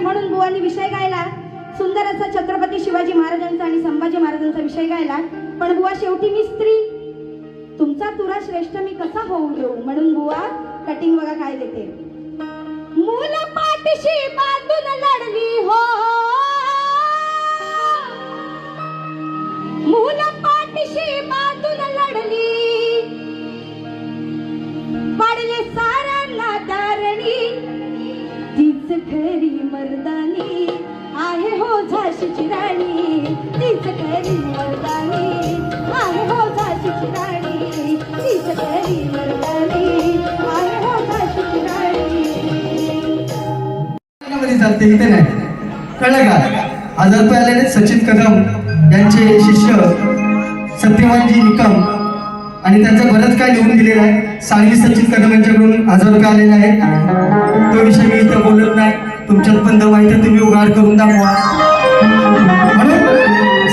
म्हणून बुवांनी विषय गायला, सुंदर असा छत्रपती शिवाजी महाराजांचा आणि संभाजी महाराजांचा विषय गायला. पण बुवा शेवटी मी स्त्री, तुमचा तुरा श्रेष्ठ मी कसा होऊ देऊ, म्हणून बुवा कटिंग बघा काय देते. मूल पाठीशी बांधून लढली हो, मूल पाठीशी बांधून लढली, पाडले साऱ्यांना दारणी, तीच खरी मर्दानी आहे हो झाशीची राणी, तीच खरी मर्दानी आहे हो झाशीची राणी, तीच खरी मर्दानी आहे हो झाशीची राणी. चालते इथे नाही, कळलं का? 1000 रुपये आलेले सचिन कदम यांचे शिष्य सत्यवानजी निकम, आणि त्यांचं बरंच काय लिहून दिलेलं आहे. सांगली सचिन कदम यांच्याकडून 1000 रुपये आलेले आहेत. तो विषय मी इथं बोलत नाही, तुमच्यात पण दम आहे तर तुम्ही उघाड करून दाखवा. म्हणून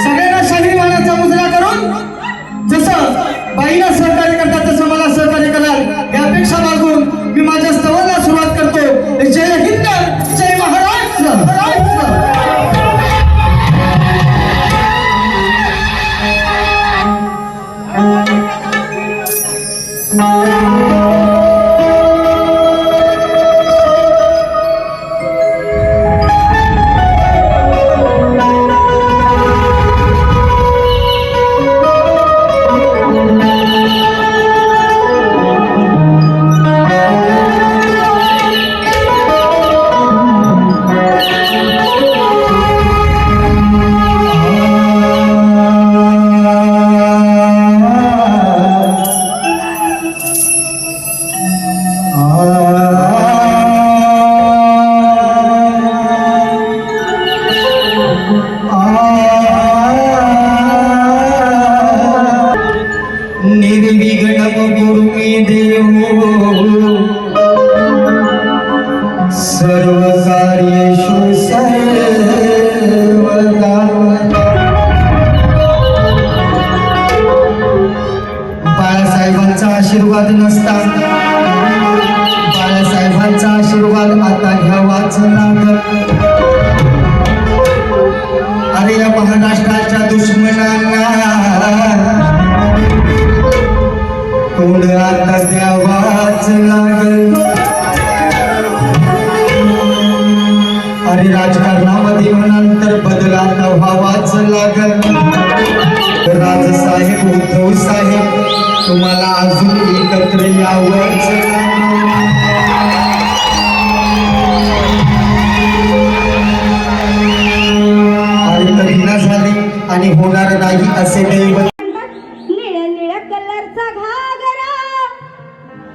सगळ्यांना स्वाभिमानाचा मुजरा करून जसं बाईला सहकार्य करतात तसं मला सहकार्य कराल या अपेक्षा मागून मी माझ्या स्तवाला सुरुवात करतो. जय हिंद, जय महाराष्ट्र. बाळासाहेबांचा आशीर्वाद नसता, बाळासाहेबांचा आशीर्वाद आता घ्यावाच लागल. अरे या महाराष्ट्राच्या दुश्मनांना तोंड आता द्यावाच लागल. अरे राजकारणामध्ये म्हणाल तर बदल आता व्हावाच लागल. राजसाहेब, उद्धव साहेब, तुम्हाला अजून एकत्र यावंच. आणि तरी न झाली आणि होणार नाही असे दैवत. निळ्या निळ्या कलरचा घागरा,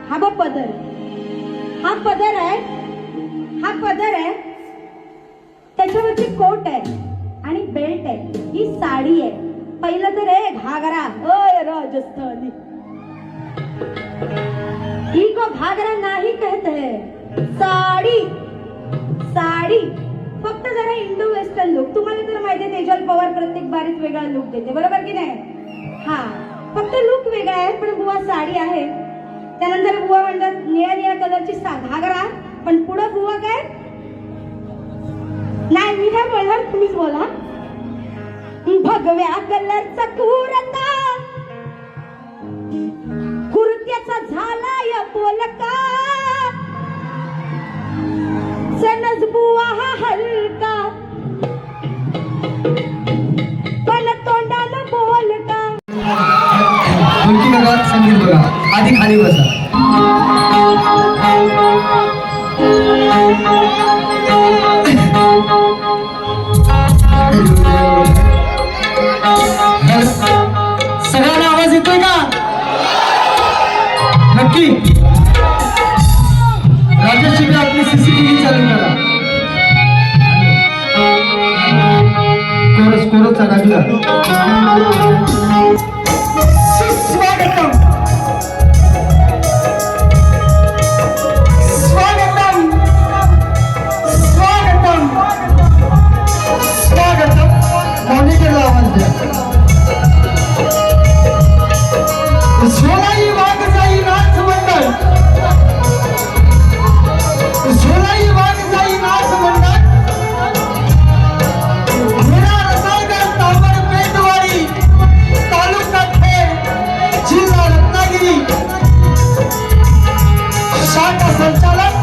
हा बघ पदर, हा पदर आहे, हा पदर आहे, त्याच्यावरची कोट आहे आणि बेल्ट आहे, ही साडी आहे. पहिलं तर रे घागरा ओय राजस्थानी को घागरा नाही कहते हैं साडी साडी फक्त जरा इंडो वेस्टर्न लुक तुम्हाला तर माहिती आहे तेजल पवार प्रत्येक बारीत वेगळा लुक देते बरोबर की नाही हा फक्त लुक वेगळा आहे पण बुवा साडी आहे त्यानंतर बुवा म्हणतात निळ्या कलरची घागरा पण पुढं बुवा काय नाही मी काय बोलणार तुम्हीच बोला भगव्या कलरचा कुर्ता कुर्त्याचा झालाय पोलका सनज बुवा हा हलका पण तोंडाला बोलका ढोलकी बघा संगीत बघा आधी खाली बसा सगळ्यांना आवाज येतोय का नक्की राजश्री आपली सीसीटीव्ही चालू करा कोरसचा राजूला स्वागतम स्वागतम स्वागतम स्वागतम मॉनिटरला आवाज द्या झोलाई वाग जाई नाच मंडळ झोलाई वाग जाई नाच मंडळ पुणा रसाळगड तांबड पेंडवाडी तालुका खेड जिल्हा रत्नागिरी शाखा संचालक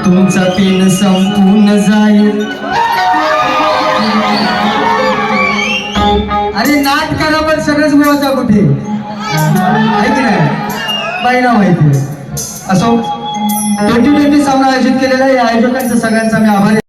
तुमचा पेन संपून जाईल अरे नाट करा पण सगळंच मिळवता कुठे आहे की नाही बाईला माहिती असो 2020 सामना आयोजित केलेला आहे आयोजकांचा सगळ्यांचा मी आभारी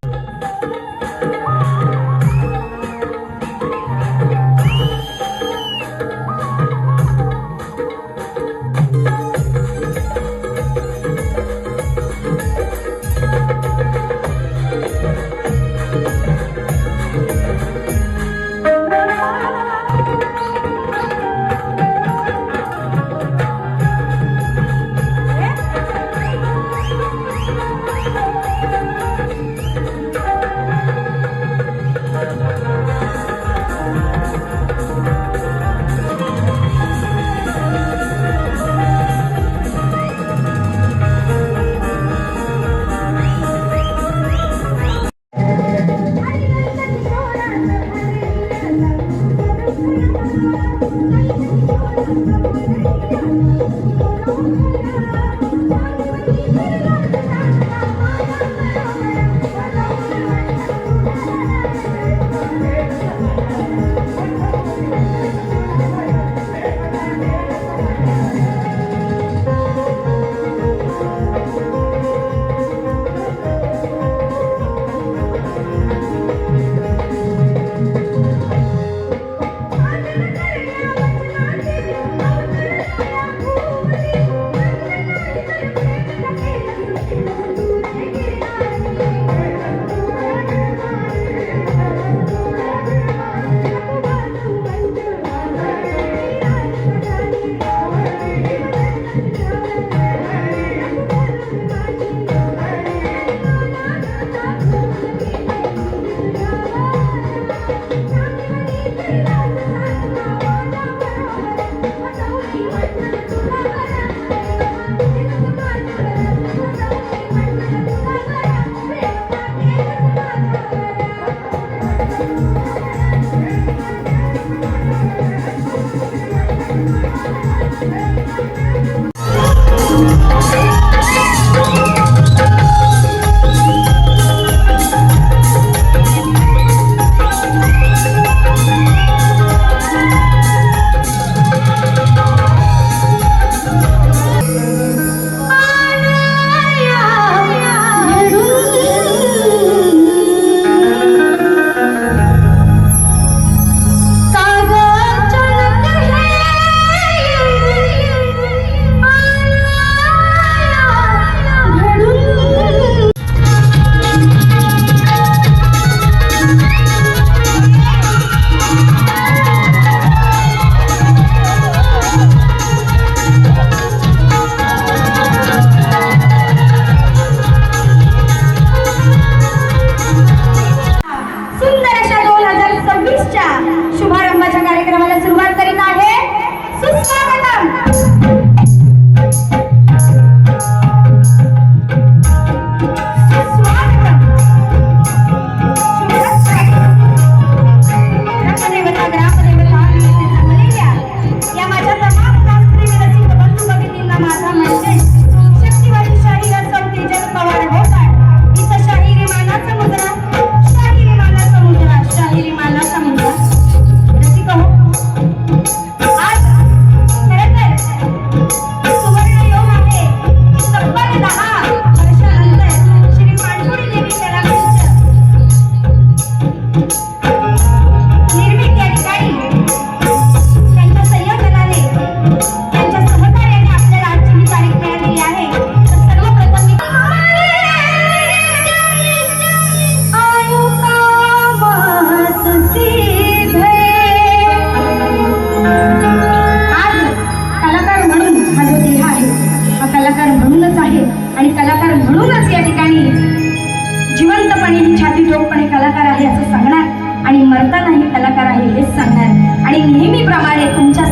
मरतानाही कलाकार आहे हेच सांगणार आणि नेहमीप्रमाणे तुमच्या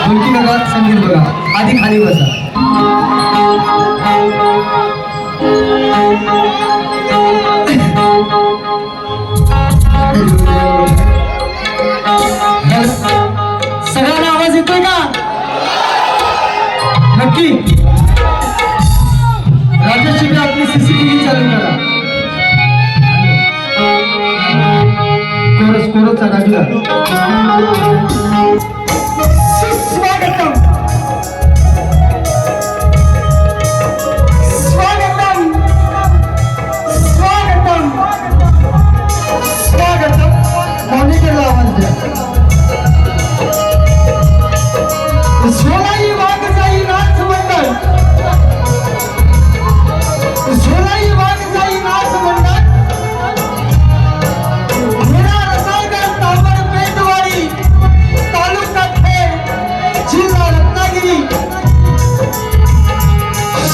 ढोलकी बघा, संगीत बघा. आधी खाली बसा. सगळ्यांना आवाज येतोय का? नक्की. राजेश शिंदे आपली CCTV चालू करा. कोरसचा राजूला स्वागतम स्वागतम स्वागतम स्वागतम. मॉनिटरला आवाज द्या. सोलाई वाघ जाई नाच मंडळ, सोलाई वाघ जाई नाच मंडळ, मुळा रसाळगड तांबड पेटवाडी तालुका खेड जिल्हा रत्नागिरी.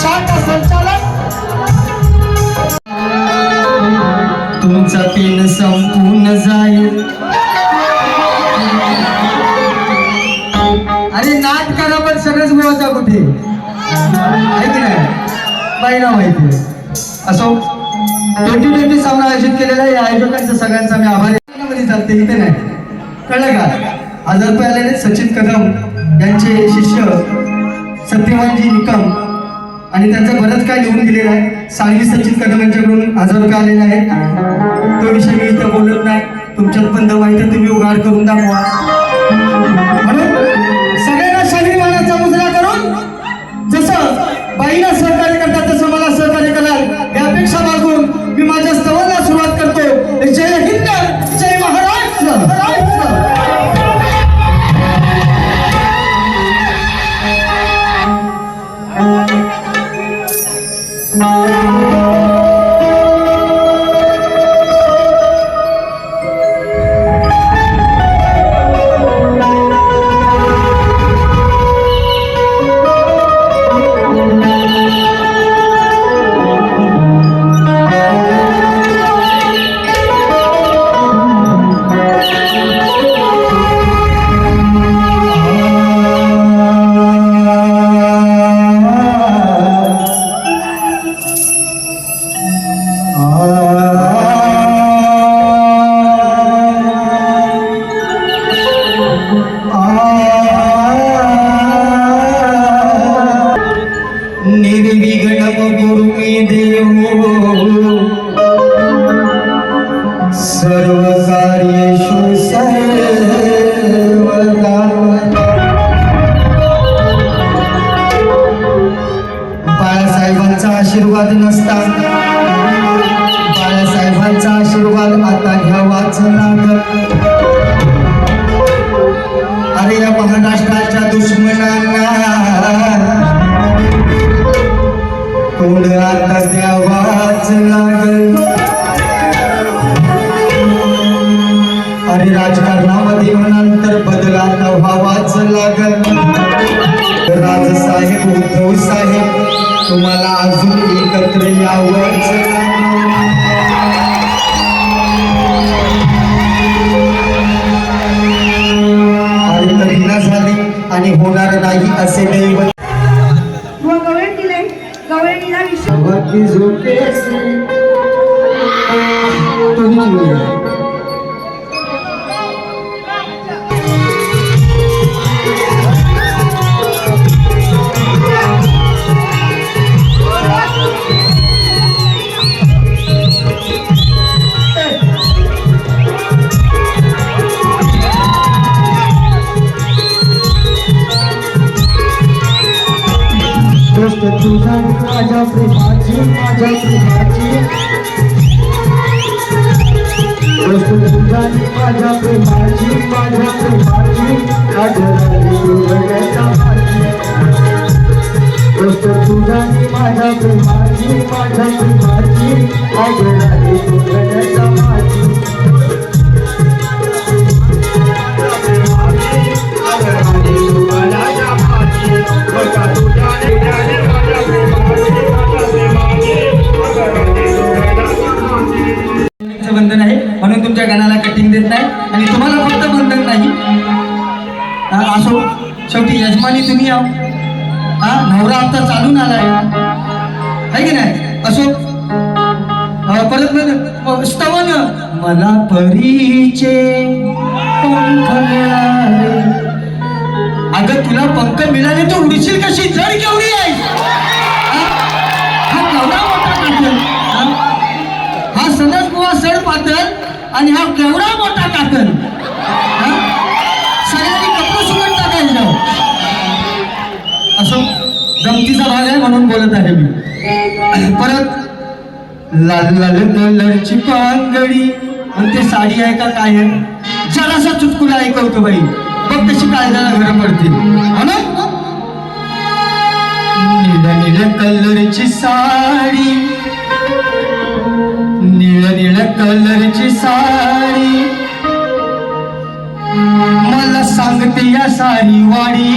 शाखा संचालक तुमचा पेन संपून जाईल. अरे नाट करा पण सगळंच मिळवता कुठे आहे की नाही? बाईला माहिती असो. 2020 सामना आयोजित केलेला आहे. आयोजकांचा सगळ्यांचा मी आभारी आहे. चालते इथे नाही, कळलं का? 1000 रुपये आलेले सचिन कदम यांचे शिष्य सत्यवानजी निकम आणि त्यांचं बरंच काय लिहून दिलेलं आहे. सांगली सचिन कदम यांच्याकडून 1000 रुपये आलेले आहेत. तो विषय मी इथं बोलत नाही. तुमच्यात पण दम आहे तर तुम्ही उघाड करून दाखवा. म्हणून सगळ्यांना शाहीर मानाचा मुजरा करून जसं बाईला सहकार्य करतात तसं मला सहकार्य कराल या अपेक्षा मागून मी माझ्या स्तवाला सुरुवात करतो. जय हिंद, जय महाराष्ट्र. निर्विघ्नम गुरु मे देवो सर्व कार्येषु सर्वदा. बाळासाहेबांचा आशीर्वाद नसता, बाळासाहेबांचा आशीर्वाद आता घ्यावाच लागत. अरे या महाराष्ट्राच्या दुश्मनांना तोंड आता द्यावाच लागल. अरे राजकारणामध्ये म्हणाल तर बदल आता व्हावाच लागल. राजसाहेब, उद्धव साहेब तुम्हाला अजून एकत्र यावंच आणि कधी झाली आणि होणार नाही असे दैवत. गवळणीला विषय तुझा माझ्या प्रेमाची, माझ्या प्रेमाची तुझा माझ्या प्रेमाची, माझ्या प्रेमाची आढळली तुझ्या माझी. तुझा माझ्या प्रेमाची, माझ्या प्रेमाची आढळली तुझ्या माझी. वंदन आहे म्हणून तुमच्या गाण्याला हा नवरा आता चालून आलाय आहे की नाही. असो परत स्तवन मला परीचे पंख मिळाले. अगं तुला पंख मिळाले तर उडशील कशी, जड केवढी आहे. हा केवढा मोठा कातल, हा सणस बुवा सड पातळ आणि हा केवढा मोठा कातल. सगळ्यांनी कपडे सुकट टाकायचं. असो गमतीचा भाग आहे म्हणून बोलत आहे मी. परत लाल लाल कलरची पांगडी आणि ते साडी आहे का काय आहे, जरासा चुटकुला ऐकवतो बाई, बघ कशी काळजाला घर पडते. निळ्या निळ्या कलरची साडी, निळ्या निळ्या कलरची साडी, मला सांगते या साडी वाडी.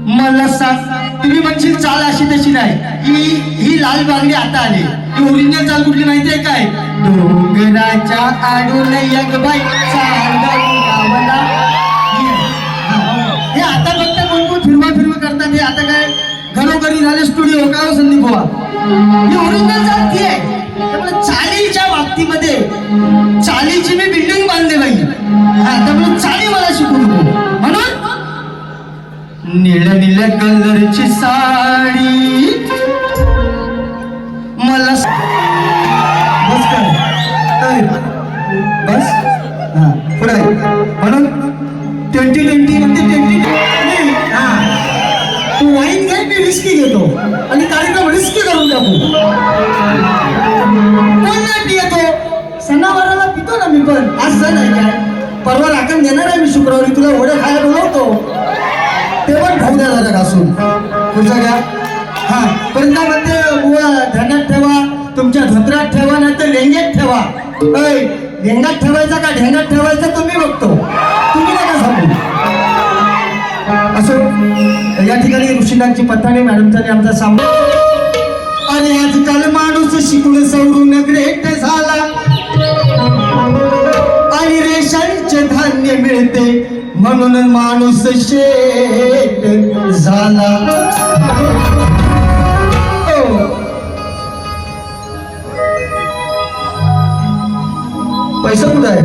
मला सांग, तुम्ही म्हणशील चाल अशी तशी नाही, ही लाल बांगडी आता आली. ही ओरिजिनल चाल कुठली माहितीये काय, डोंगराच्या आडून एक बाई गावाला. हे आता फक्त कोण कोण फिरवा करतात, हे आता काय घरोघरी झाले स्टुडिओ का संदीप बुवा. ही ओरिजिनल चाल ती आहे. त्यामुळे चालीच्या बाबतीमध्ये चालीची मी बिल्डिंग बांधले बाई. त्यामुळे चाली मला शिकू नको म्हणून निळ्या निळ्या कलरची साडी मला बस कर बस. हा पुढे म्हणून 2020 म्हणजे 2020. हा तू वाईट घे, मी रिस्की घेतो आणि कार्यक्रम रिस्की करून टाकू. कोण नाही येतो सणावाराला पितो ना मी, पण आज सण आहे काय, परवा राखण देणार आहे मी शुक्रवारी, तुला वडे खायला बोलवतो. ते पण खाऊ द्या जरा घासून. पुढचा घ्या. हा पर्यंत म्हणते बुवा ध्यानात ठेवा, तुमच्या धोत्रात ठेवा नाही तर लेंग्यात ठेवा. लेंगात ठेवायचा का ढेंगात ठेवायचा तुम्ही बघतो, तुम्ही नका सांगू. असं या ठिकाणी ऋषीनाथची पथाणे मॅडमचा आमचा सामना. अरे आजकाल माणूस शिकून सवरून ग्रेट झाला आणि रेशनचे धान्य मिळते म्हणून माणूस शेट झाला. पैसा कुठं आहे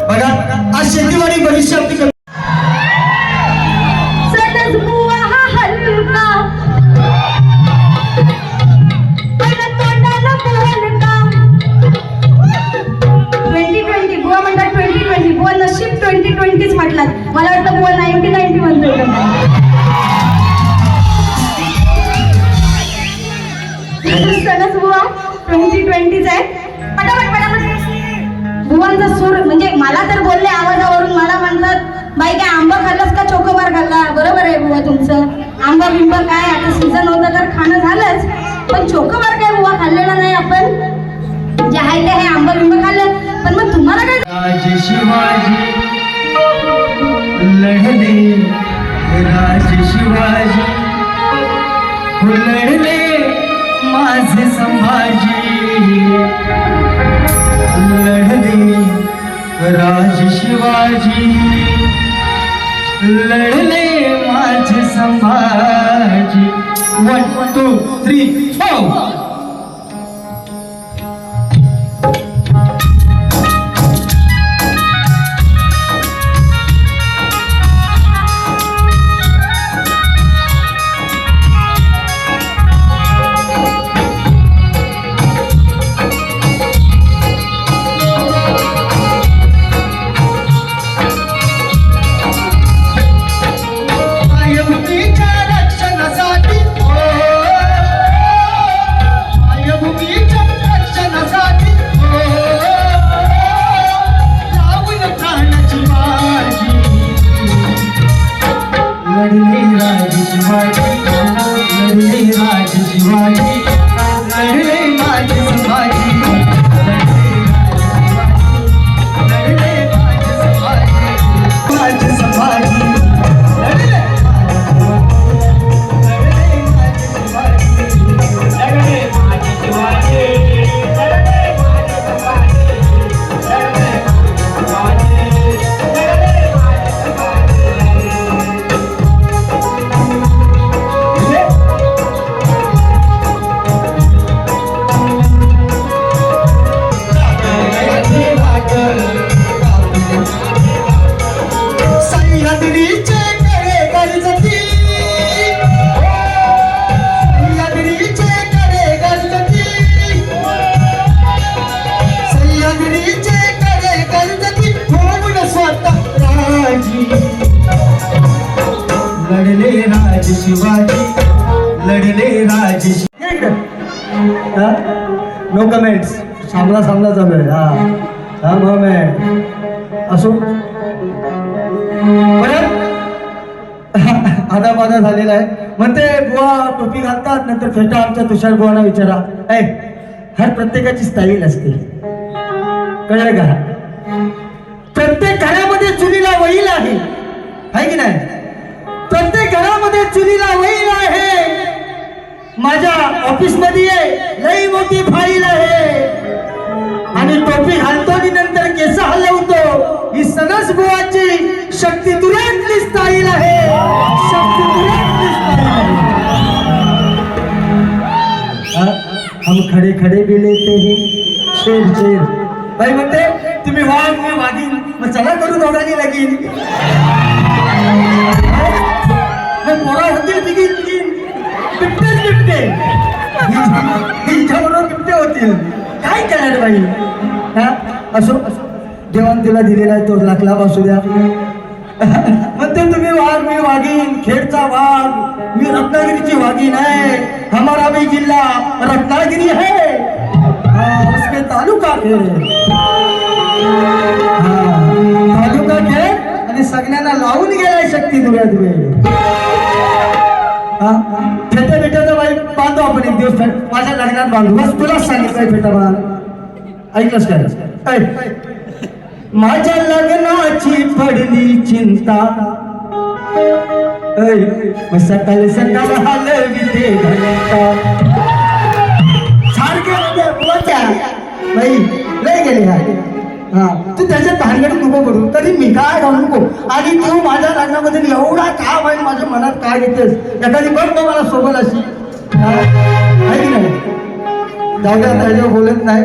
बघा. आज शेतीवाडी भविष्य आपली सणस बुवा हा हलका, पण तोंडाला बोलका. 2020 बुवा म्हणतात 2020, बुवा नशीब 2020च म्हटलात. मला वाटतं बुवा 1990 म्हणतोय. सणस बुवा 2020च आहे. पटापट बुवांचा सूर म्हणजे मला तर बोलले आवाजावरून, मला म्हणतात बाई काय आंबा खाल्लास का चोकोबार खाल्ला. बरोबर आहे बुवा तुमचं, आंबा बिंबा काय आता सीझन होता तर खाणं झालंच, पण चोकोबार काय बुवा खाल्लेला नाही आपण. जे आहे ते हे आंबा बिंबा खाल्लं. पण मग तुम्हाला काय, राज शिवाजी लढले, राज शिवाजी लढले माझे संभाजी. लढले राज शिवाजी लढले माझे संभाजी. 1 2 3 4. रक्षणासाठी राज शिवाजी लढले राज नो कमेंट्स. सामना चालू आहे. हा मग असो परत आदाबादा झालेला आहे. म्हणते बुवा टोपी घालतात नंतर फेटा आमच्या तुषार बुवांना विचारा. हर प्रत्येकाची स्टाईल असते, कळलं का? प्रत्येक घरामध्ये चुलीला वहील आहे की नाही? प्रत्येक घरामध्ये चुलीला वहील आहे. माझ्या ऑफिस मध्ये लई मोठी फाईल आहे आणि टोपी घालतो आणि नंतर केस हलवतो. ही सनस बुवाची शक्ती तुरंतली स्टाईल आहे. शक्ती तुरंतली स्टाईल आहे. हम खडे खडे भी लेते हैं शेर. बाई म्हणते तुम्ही वाघ मी वाघीन, मग चला करून ओढायला लगीन. मग पोरा होतील बिगीन बिबटे हिच्याबरोबर बिबटे होतील. काय करणार बाई? असो देवान तिला दिलेला आहे तो लाखला असू द्या. म्हणते तुम्ही वाघ मी वाघीन, खेडचा वाघ, मी रत्नागिरीची वाघीन आहे. हमारा भी जिल्हा रत्नागिरी है, उसके तालुका खेड. तालुका खेड आणि सगळ्यांना लावून गेलाय शक्ती दुर्या दुर्या. फेटा फेट्याचा बाई बांधू आपण एक दिवस. माझ्या लग्नात बांधू. बस तुलाच सांगितलंय फेटा बांध. ऐकलंस काय? माझ्या लग्नाची पडली चिंता, सकाळ सकाळ हलविते घंटा. सारखे बोलत्या बाई लय गेले. तू त्याच्यात भानगडीत नको करू. तरी मी काय घालू नको. आणि तू माझ्या लग्नामध्ये एवढा का बाई माझ्या मनात काय घेतेस? एखादी बघ ना मला सोबत अशी आहे की नाही? जाऊ द्या त्याच्यावर बोलत नाही.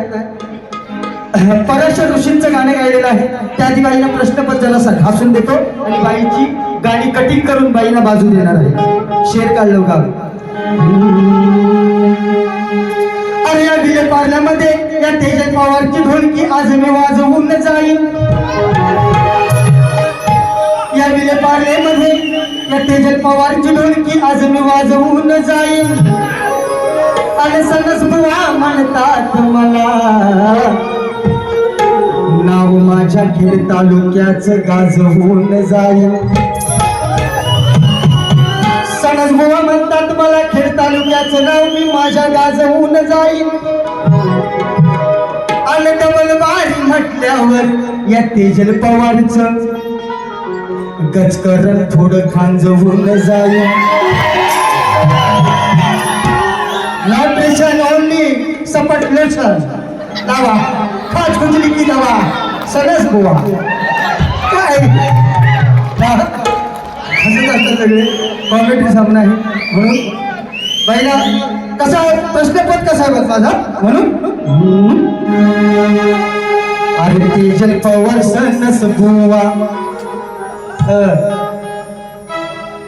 पराशर ऋषींचं गाणं गायलेलं आहे. त्या आधी बाईला प्रश्नपत्र जरा घासून देतो आणि बाईची गाणी कटिंग करून बाईला बाजू देणार आहे. शेर काढलो गाव. अरे या विले पार्ल्यामध्ये या तेजन पवारची ढोलकी आज मी वाजवून जाईन. या विले पार्ल्यामध्ये या तेजन पवारची ढोलकी आज मी वाजवून जाईन. आणि सनस बुवा म्हणतात मला, नाव माझ्या खेड तालुक्याचं गाजवून जाईल. सनस बुवा म्हणतात मला, खेड तालुक्याचं नाव मी माझ्या गाजवून जाईल. आणि डबल बारी म्हटल्यावर या तेजल पवारचं गजकरण थोडं खांजवून जाईल. न्यूट्रिशन ओनली सपट लोशन लावा, खाज गुंजली की लावा. सगळंच बुवा काय हसत असतात सगळे. कॉमेडी सामना आहे म्हणून बाईला कसा प्रश्नपद कसा आहे माझा म्हणून. अरे तेजल पवार सनस बुवा,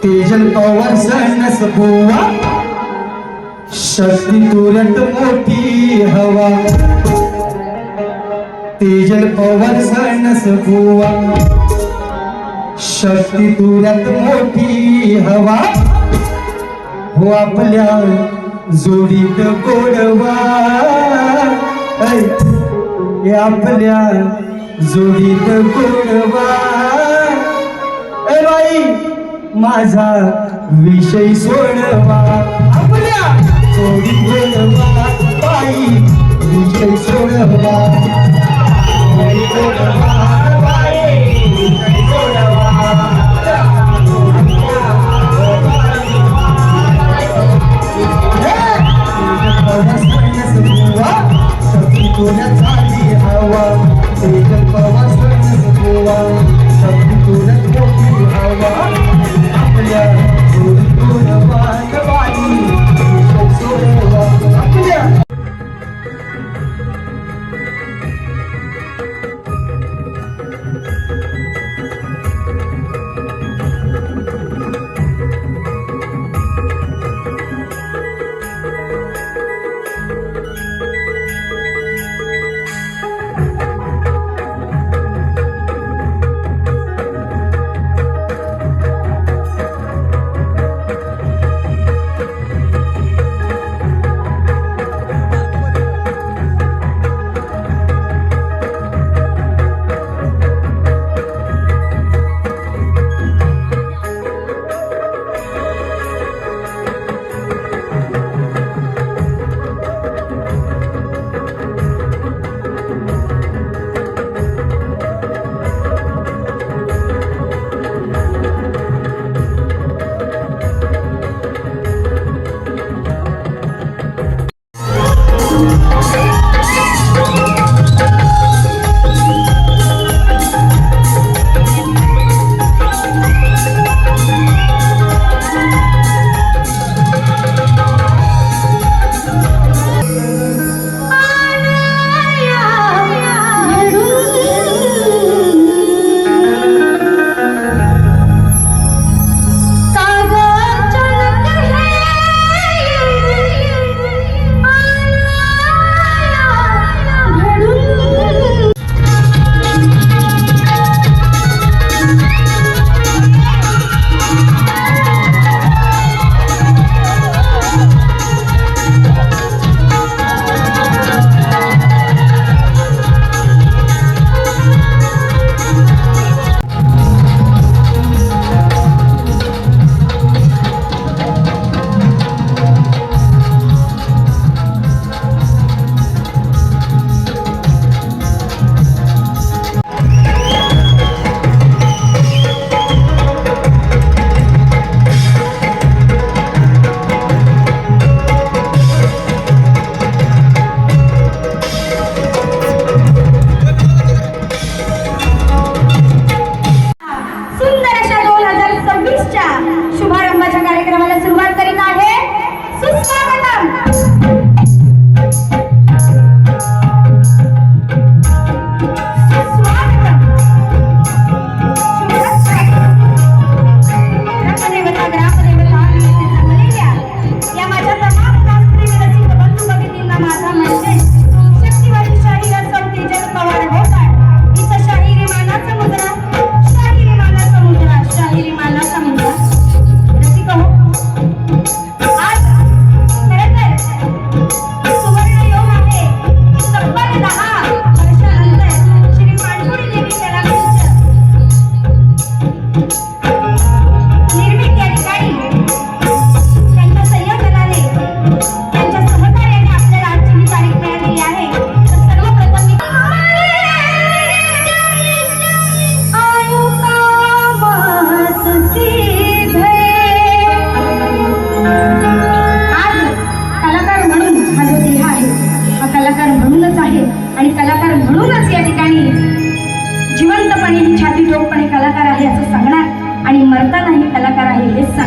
तेजल पवार सनस बुवा, शक्ती तुरंत मोठी हवा. तेजल पवार सनस बुवा, शक्ती तुरंत मोठी हवा. हो आपल्या जोडीत गोडवा, आपल्या जोडीत गोडवा. बाई माझा विषय सोडवा, आपल्या जोडीत गोडवा. बाई विषय सोडवा, झाली हवा. तेजल पवार सनस बुवा, शक्ती तुरंत मोठी हवा. आपल्या जोडीतून बाई सोडवा, आपल्या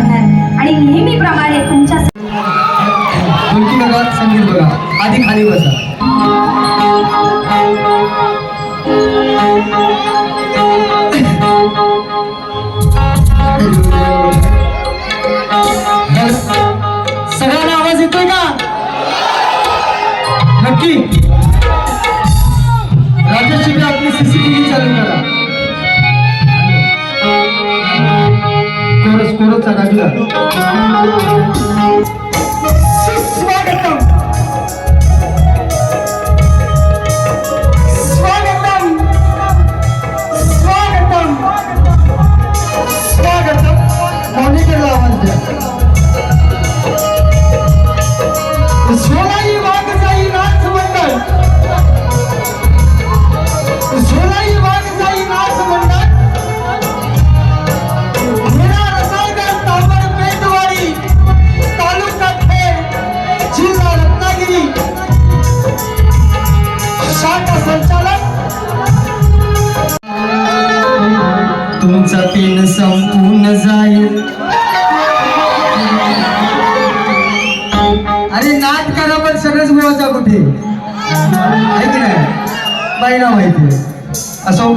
करणार आणि नेहमीप्रमाणे तुमच्या ढोलकी बघा, संगीत बघा. आधी खाली बसा. सगळ्यांना आवाज येतोय का? नक्की. राजेश शिंदे आपली सीसीटीव्ही चालू करा. कोरस गाडीला स्वागतम स्वागतम स्वागतम स्वागतम. मॉनिटरला आवाज द्या. सोलाई वाघ जाई नाच मंडळ, सोलाई वाघ जाई नाच मंडळ, तालुका खेड, जिल्हा रत्नागिरी, शाखा संचालक. तुमचा पेन संपून जाईल. अरे नाट करा पण सगळंच बोलायचा कुठे आहे की नाही? बाईला माहिती. असो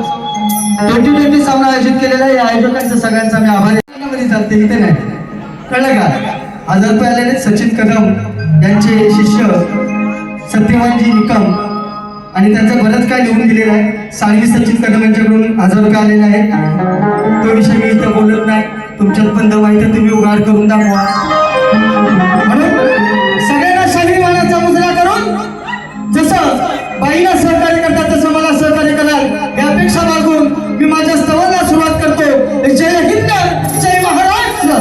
2020 सामना आयोजित केलेला आहे. आयोजकांचं सगळ्यांचा मी आभारी. चालते इथे नाही, कळलं का? 1000 रुपये आलेले सचिन कदम यांचे शिष्य सत्यवानजी निकम आणि त्यांचं बरंच काय लिहून दिलेलं आहे. साळवी सचिन कदम यांच्याकडून 1000 रुपये आलेले आहेत. तो विषय मी इथं बोलत नाही. तुमच्यात पण दम आहे तर तुम्ही उघाड करून दाखवा. म्हणून सगळ्यांना स्वाभिमानाचा मुजरा करून जसं बाईला सहकार्य करतात तसं मला सहकार्य कराल या अपेक्षा मागून मी माझ्या स्तवाला सुरुवात करतो. जय हिंद, जय महाराष्ट्र.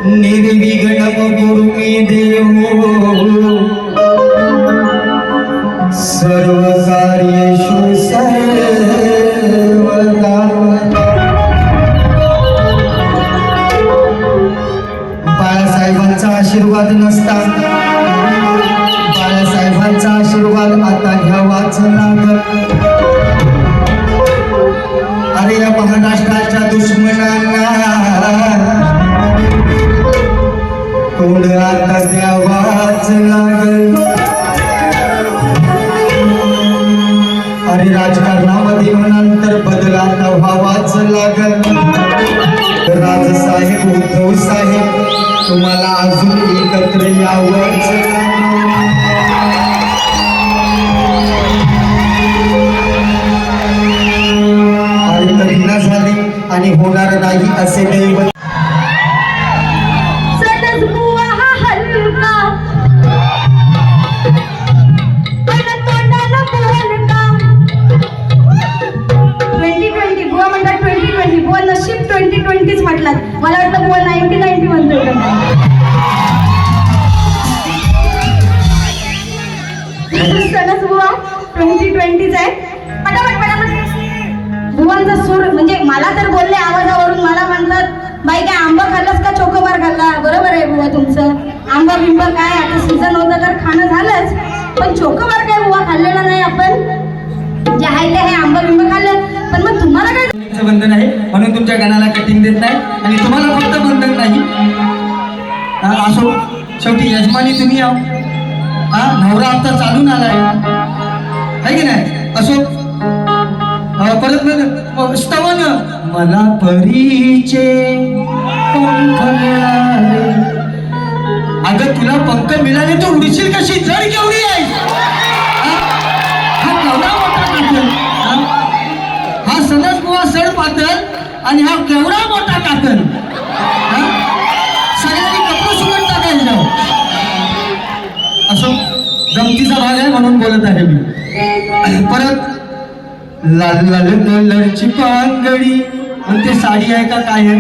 निर्विघ्नम गुरु मे देवो सर्व कार्येषु सर्वदा. बाळासाहेबांचा आशीर्वाद नसता, बाळासाहेबांचा आशीर्वाद आता घ्यावाच लागल. अरे या महाराष्ट्राच्या दुश्मनांना तोंड आता द्यावाच लागल. अरे राजकारणामध्ये म्हणाल तर बदल आता व्हावाच लागल. राजसाहेब उद्धव साहेब तुम्हाला अजून एकत्र यावंच आणि तरी न झाले आणि होणार नाही असे दैवत. मला वाटतं बुवा 90 म्हणतोय. सणच बुवा 2020 आहे. पटापट बुवांचा सूर म्हणजे मला तर बोलले आवाजावरून, मला म्हणतात बाई काय आंबा खाल्लास का चोकोबार खाल्ला? बरोबर आहे बुवा तुमचं. आंबा बिंबा काय आता सीझन होतं तर खाणं झालंच, पण चोकोबार काय बुवा खाल्लेला नाही आपण. जे आहे ते हे आंबा बिंबा खाल्लं. पण मग तुम्हाला काय बंधन आहे म्हणून तुमच्या गाण्याला कटिंग देत नाही आणि तुम्हाला फक्त बंधन नाही. असो शेवटी यजमानी तुम्ही आहो. नवरा आता चालून आलाय आहे की नाही? असो परत स्तवन मला परीचे पंख मिळाले. अगं तुला पंख मिळाले तर उडशील कशी? जड केवढी आहे? हा नवरा मोठा करत आहे मी. परत लाल लाल कलरची पांगडी आणि ते साडी आहे का काय आहे,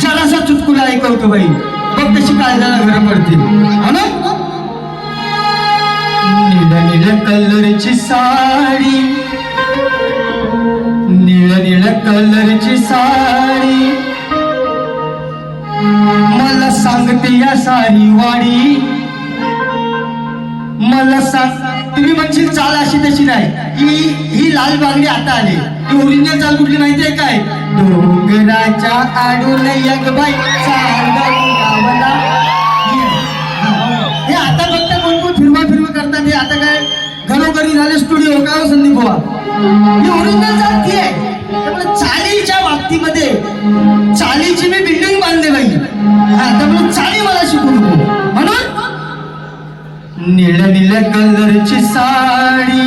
जरासा चुटकुला ऐकवतो बाई, बघ कशी काळजाला घर पडते. हो ना? निळ्या निळ्या कलरची साडी, निळ्या निळ्या कलरची साडी, मला सांगते या सारी वाडी. मला सांग, तुम्ही म्हणशील चाल अशी तशी नाही, ही लाल बांगडी आता आली, ही ओरिजिनल चाल कुठली माहितीये काय? डोंगराच्या आडून एक बाई गावाला. हे आता फक्त कोण कोण फिरवा करतात, हे आता काय घरोघरी झाले स्टुडिओ का हो संदीप बुवा? ही ओरिजिनल चाल ती आहे. त्यामुळे चालीच्या बाबतीमध्ये चालीची मी बिल्डिंग बांधले बाई. त्यामुळे चाली मला शिकू नको म्हणून निळ्या निळ्या कलरची साडी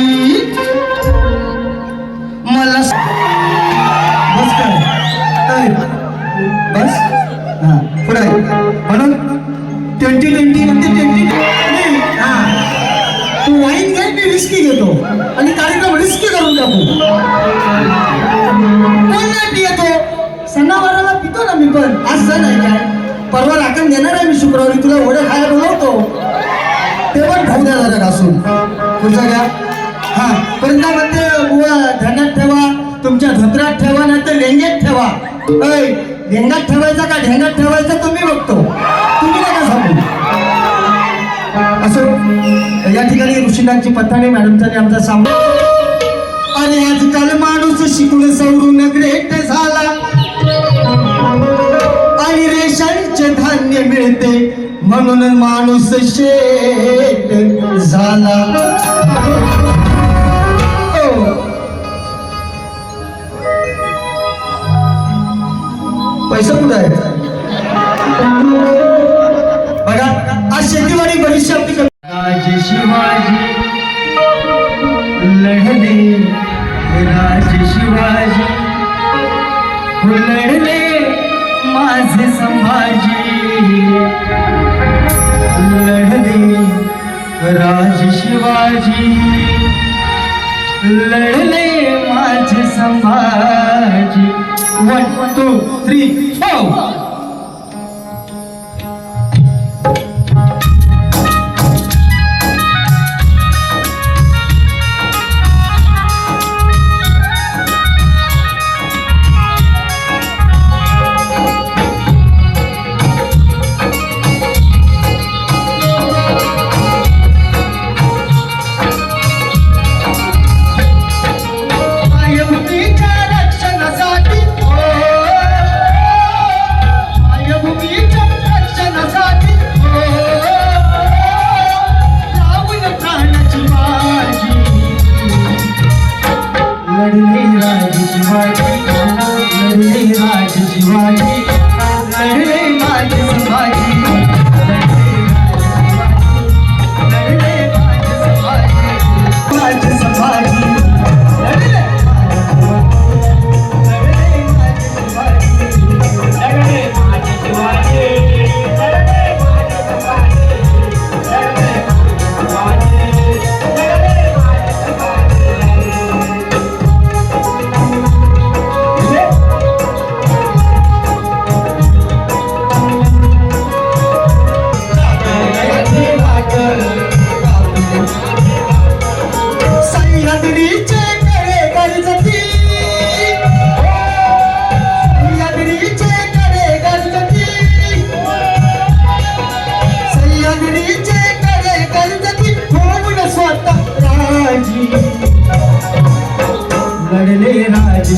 मला बस कर बस हा पुढे म्हणून 2020 म्हणजे 20 तू वाईन घे, मी रिस्की घेतो आणि कार्यक्रम रिस्की करून टाकू. कोण नाही पियतो? सणावाराला पितो ना मी, पण आज सण आहे काय? परवा राखण देणार आहे मी शुक्रवारी, तुला वडे खायला बोलवतो, ते पण खाऊ द्या जरा घासून. पुढचा घ्या. हा पर्यंत म्हणते बुवा ध्यानात ठेवा, तुमच्या धोत्रात ठेवा नाही तर लेंग्यात ठेवा. लेंगात ठेवायचा का ढेंगात ठेवायचा तुम्ही बघतो, तुम्ही नका सांगू. असं या ठिकाणी ऋषीनाथजी पथाणे मॅडमचा आमचा सामना. अरे आजकाल माणूस शिकून सवरून ग्रेट झाला आणि रेशनचे धान्य मिळते म्हणून माणूस शेट झाला. पैसा कुठं आहे बघा. आज शेतीवाडी भविष्य आपली. राजे शिवाजी लढले, राजे शिवाजी लढले, माझे संभाजी लढले, राजे शिवाजी लढले, माझे संभाजी. 1 2 3 4.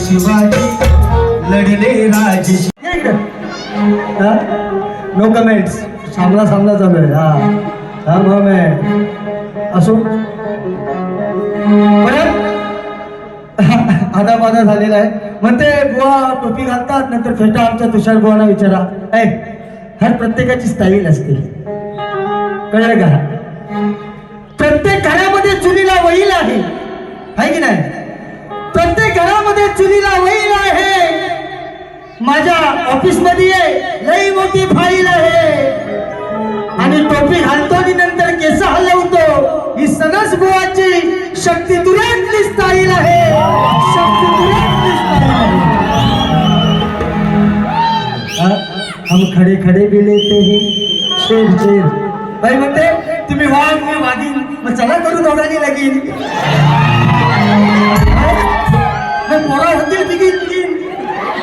शिवाजी लढले राजे. No comments. सामना चालू आहे. हा मग असो. आधा बाधा झालेला आहे. म्हणते बुवा टोपी घालतात नंतर फेटा. आमच्या तुषार बुवांना विचारा. हर प्रत्येकाची स्टाईल असते, कळलं का? प्रत्येक घरामध्ये चुलीला वहील आहे की नाही? प्रत्येक घरामध्ये चुलीला वहील आहे. माझ्या ऑफिस मध्ये लई मोठी फाईल आहे. आणि टोपी घालतो आणि नंतर केस हलवतो. ही सणस बुवाची शक्ती तुरंतली स्टाईल आहे. शक्ती तुरंतली स्टाईल आहे. हम खडे खडे भी लेते हैं शेर शेर. बाई म्हणते तुम्ही वाघ मी वाघीन, मग चला करू दोघांनी लगीन. मग पोरा होतील तिघीन तिघीन,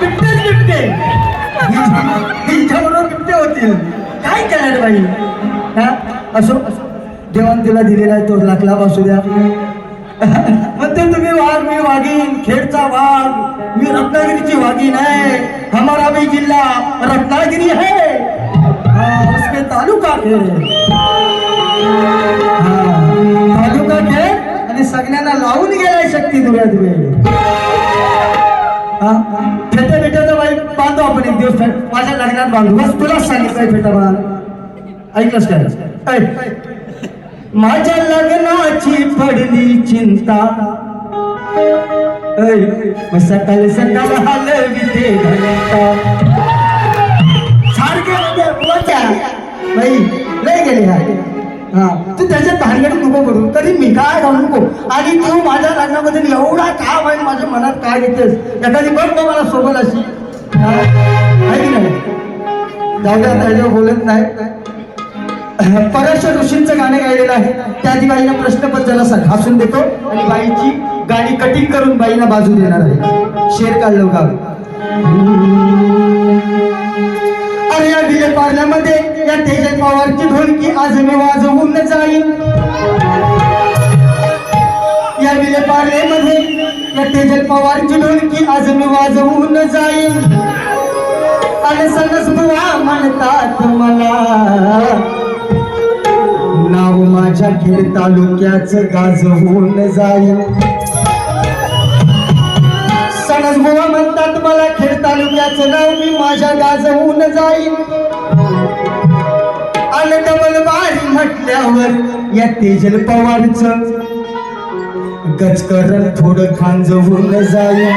बिबटेच बिबटे. हिच्याबरोबर बिबटे होतील. काय करणार बाई. हा असो, देवान तिला दिलेला आहे तो लाखला असू द्या. म्हणते तुम्ही वाघ मी वाघीन, खेडचा वाघ, मी रत्नागिरीची वाघीन आहे. हमारा भी जिल्हा रत्नागिरी है, उसके तालुका खेड. तालुका खेड आणि सगळ्यांना लावून गेलाय शक्ती दुर्या दुर्या. फेटा फेट्याचा बाई बांधू आपण एक दिवस. माझ्या लग्नात बांधू. बस तुलाच सांगितलंय फेटा बांध. ऐकलंस काय. माझ्या लग्नाची पडली चिंता, मग सकाळ सकाळ हलवी ते घंटा. सारखे बाई लय गेले. हा तू त्याच्यात भानगड नको करू. तरी मी काय घालू नको. आणि तू माझ्या लग्नामध्ये एवढा काम आहे माझ्या मनात काय घेतेस. एखादी बघ ना मला सोबत अशी. नाही जाऊ द्या त्याच्यावर बोलत नाही. पराशर ऋषींचं गाणं गायलेलं आहे. त्या आधी बाईना प्रश्नपत्राला घासून देतो आणि बाईची गाणी कटिंग करून बाईना बाजू देणार आहे. शेर काढलो गाव. अरे या विले पार्ल्यामध्ये या तेजल पवारची ढोलकी आज मी वाजवून जाईन. या विले पार्ल्यामध्ये या तेजल पवारची ढोलकी आज मी वाजवून जाईन. आणि सणस बुवा म्हणतात मला, नाव माझ्या खेड तालुक्याचं गाजवून जाईल. सणस बुवा म्हणतात मला, खेड तालुक्याचं नाव मी माझ्या गाजवून जाईल. आणि डबल बारी म्हटल्यावर या तेजल पवारचं गचकरण थोडं खांजवून जाईल.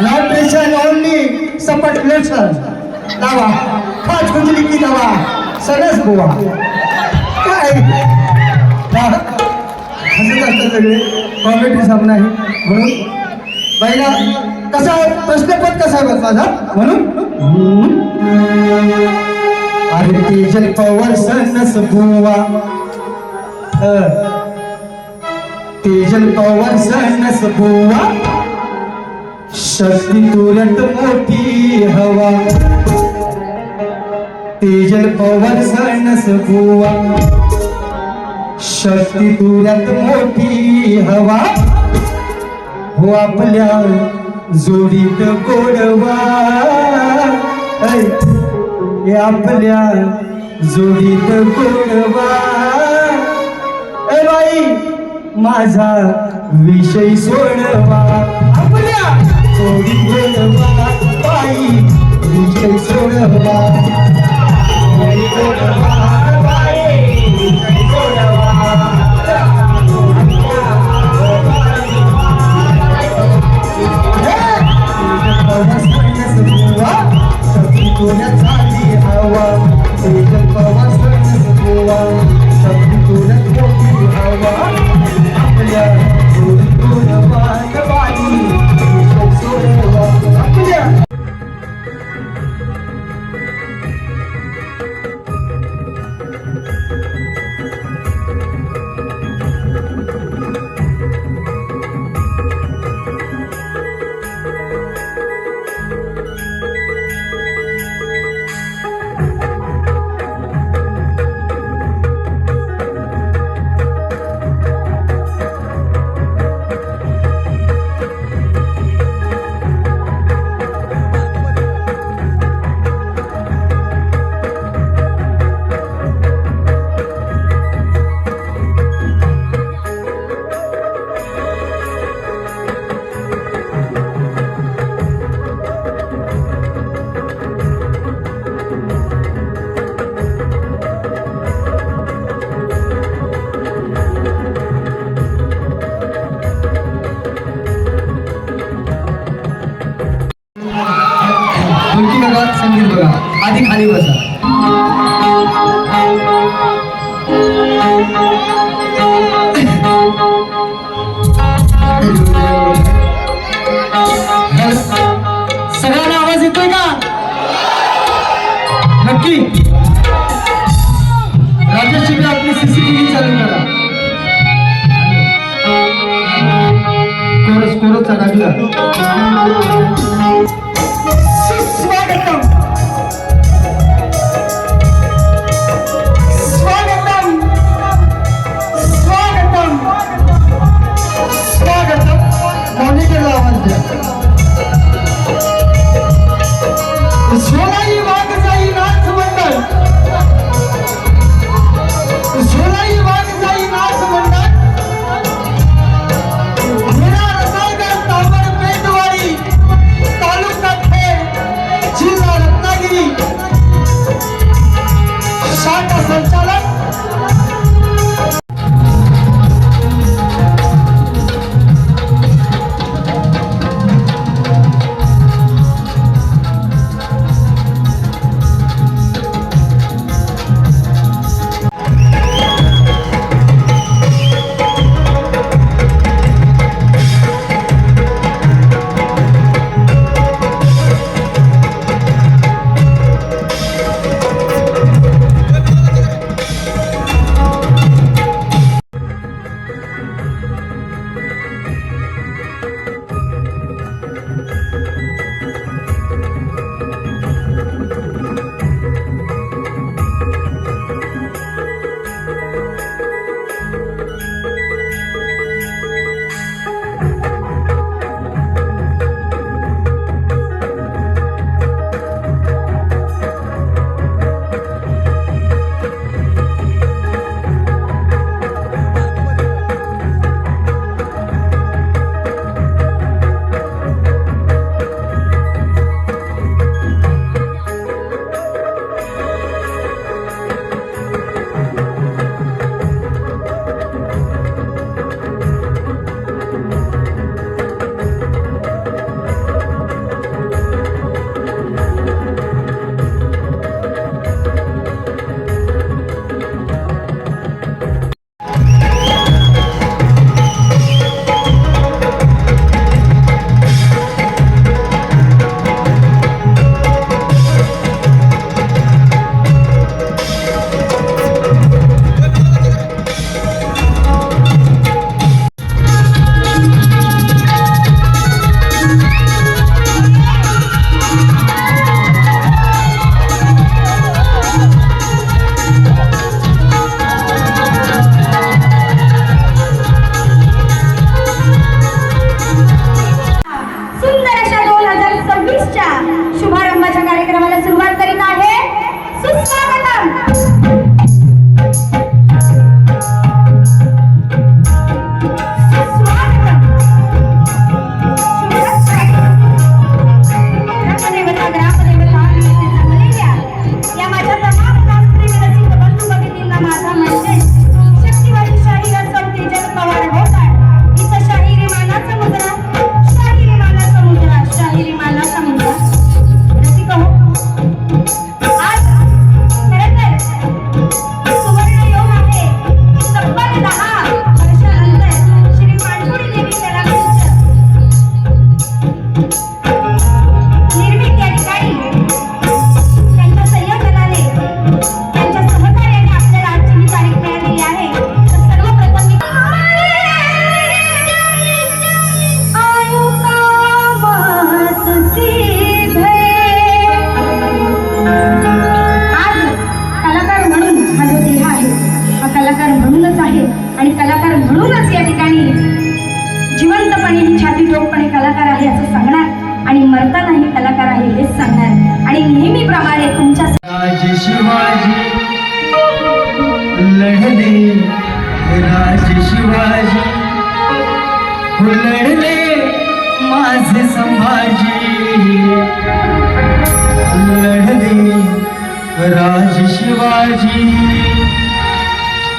न्यूट्रिशन ओनली सपट लोशन लावा, खाज खुजली की दवा. सणस बुवा काय असंच असतं सगळे. कॉमेडी सामना आहे म्हणून बाईला कसा प्रश्नपद कसा आहे माझा म्हणून. अरे तेजल पवार सणस बुवा, तेजल पवार सणस बुवा, शक्ती तुरंत मोठी हवा. तेजल पवार सणस बुवा, शक्ती तुरंत मोठी हवा. हो आपल्या जोडीत गोडवा, हे आपल्या जोडीत गोडवा. बाई माझा विषय सोडवा, आपल्या जोडीत गोडवा. बाई विषय सोडवा, झाली हवा. तेजल पवार सणस बुवा, शक्ती तुरंत मोठी हवा. आपल्या जोडीत गोडवा, बाई विषय सोडवा. आपल्या संगीत बघा. आधी खाली बसा. सगळ्यांना आवाज येतोय का? नक्की. राजेश आपली CCTV चालू करा. कोरसचा लागला. स्वागतम स्वागतम स्वागतम स्वागतम. मॉनिटरला आवाज द्या. झोलाई वाग जाई नाच मंडळ. झोलाई वाग जाई नाच मंडळ. तालुका खेड, जिल्हा रत्नागिरी. शाखा संचालक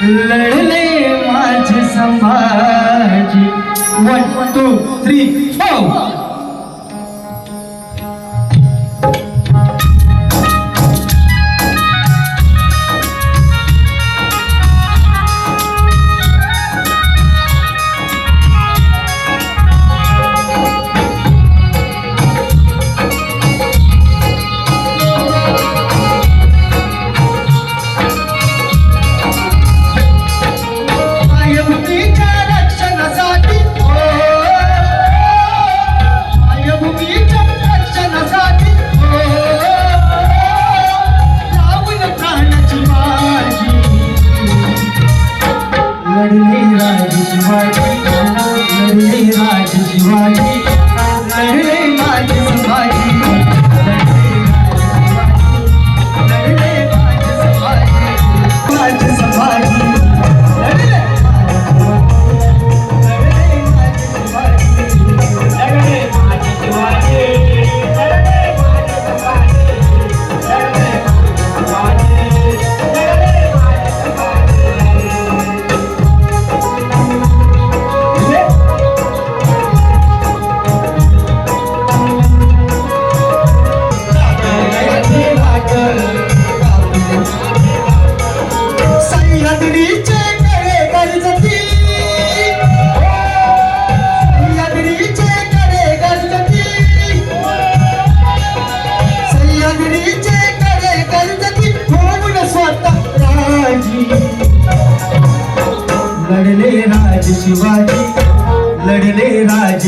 लढले माझे संभाजी. 1 2 3 4. राज शिवाजी लढले राज शिवाजी लढले राज संभाजी लढले राज संभाजी राज संभाजी लढले सह्याद्रीचे कडे गरजती सह्याद्रीचे कडे गरजती सह्याद्रीचे कडे गरजती होऊन स्वतः राजी लढले राज शिवाजी लढले राज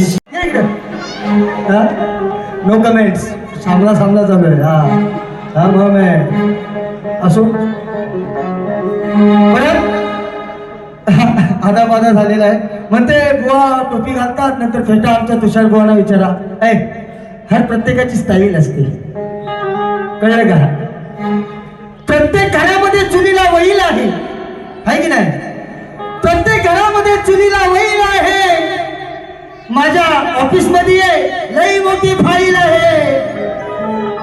नो कमेंट्स सामना सामना चालू आहे हा मग असो परत आदाबादा झालेला आहे म्हणते बुवा टोपी घालतात नंतर फेटा आमच्या तुषार बुवांना विचारा हर प्रत्येकाची स्टाईल असते कळलं का प्रत्येक घरामध्ये चुलीला वहील आहे की नाही प्रत्येक घरामध्ये चुलीला वहील आहे माझ्या ऑफिस मध्ये लई मोठी फाईल आहे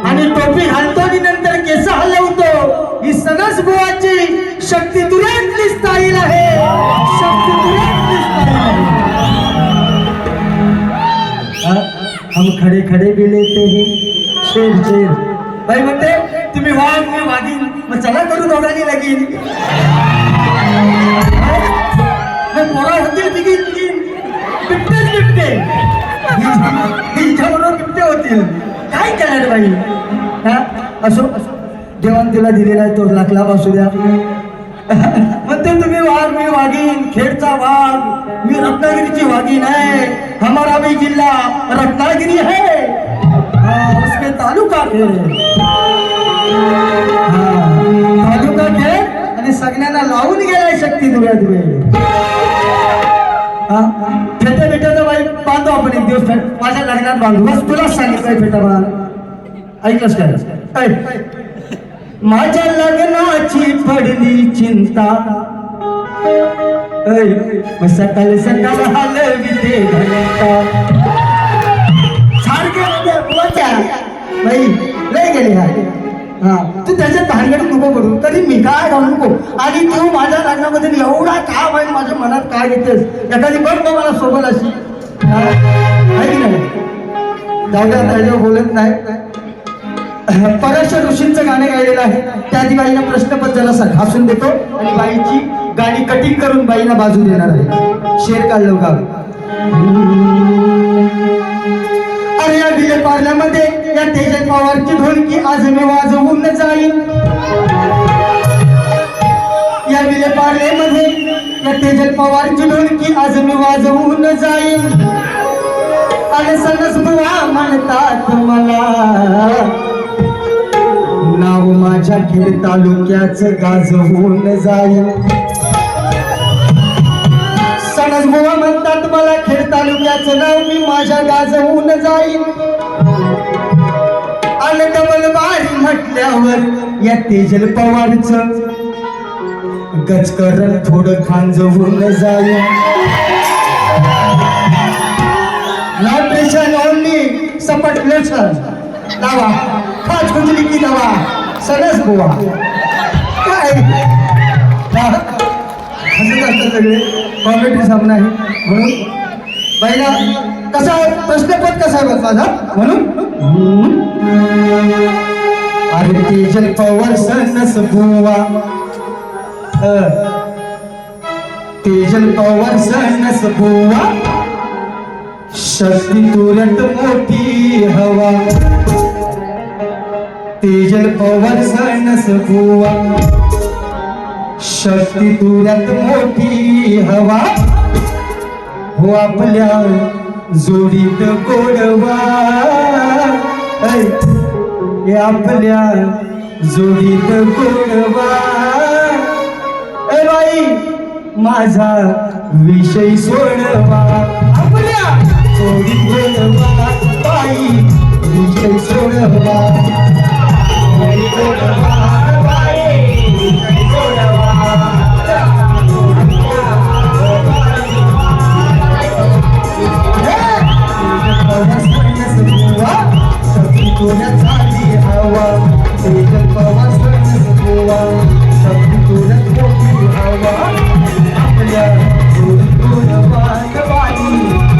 आणि टोपी घालतो आणि नंतर केस हलवतो ही सनस बुवाची शक्ती तुरंतली स्टाईल आहे शक्ती तुरंतली स्टाईल आहे हम खडे खडे भी लेते हैं शेर शेर बाई म्हणते तुम्ही वाघ मी वाघीन मग चला करू दोघांनी लगीन मग पोरा होतील बिगीन बिगीन बिबटेच बिबटे हिच्याबरोबर बिबटे होतील काय करणार बाई असो देवान तिला दिलेला आहे तो लाखला असू द्या म्हणते तुम्ही वाघ मी वाघीन खेडचा वाघ मी रत्नागिरीची वाघीन आहे हमारा भी जिल्हा रत्नागिरी है उसमें तालुका खेड तालुका खेड आणि सगळ्यांना लावून गेलाय शक्ती दुर्या दुर्या फेटे फेट्याचा बाई बांधू आपण एक दिवस माझ्या लग्नात बांधू बस तुलाच सांगितलंय फेटा बांध ऐकलंस काय माझ्या लग्नाची पडली चिंता सकाळ सकाळ हलविते घंटा सारखे बाई लय गेले हा तू त्याच्या भानगडीत नको करू तरी मी काय घालू नको आणि तू माझ्या लग्नामध्ये एवढा का बाई माझ्या मनात काय घेतेस एखादी बघ मला सोबत अशी आहे की नाही त्याच्यावर बोलत नाही पराशर ऋषींचं गाणं गायलेलं आहे त्या आधी बाईला प्रश्नपत्राला घासून देतो आणि बाईची गाणी कटिंग करून बाईला बाजू देणार आहे शेर काढलो गाव अरे या विले पार्ल्यामध्ये या तेजन पवारची ढोलकी आज मी वाजवून जाईन या विले पार्ल्यामध्ये या तेजन पवारची ढोलकी आज मी वाजवून जाईन आणि सनस बुवा म्हणतात मला नाव माझ्या खेड तालुक्याचं गाजवून जाईल सनस बुवा म्हणतात मला खेड तालुक्याचं नाव मी माझ्या गाजवून जाईल आणि डबल बारी म्हटल्यावर या तेजल पवारचं गजकरण थोडं खांजवून जाईल न्यूट्रिशन ओनली सपट लोशन लावा खाज खुजली की दवा सगळंच गोवा काय असं असतं सगळे कॉमेडी सामना आहे म्हणून बाईला कसा प्रश्नपद कसा आहे माझा म्हणून अरे तेजल पवार सनस बुवा तेजल पवार सनस बुवा शक्ती तुरंत मोठी हवा तेजल पवार सनस बुवा शक्ती तुरंत मोठी हवा हो आपल्या जोडीत गोडवा हे आपल्या जोडीत गोडवा ए बाई माझा विषय सोडवा आपल्या चोरी बोलवा बाई विषय सोडवा चोरी बोलवा बाई विषय सोडवा सगळी तोड्यात झाली हवा तेजल पवास गोवा सगळी तोड्यात मोठी हवा आपल्या चोरी बोलवा बाई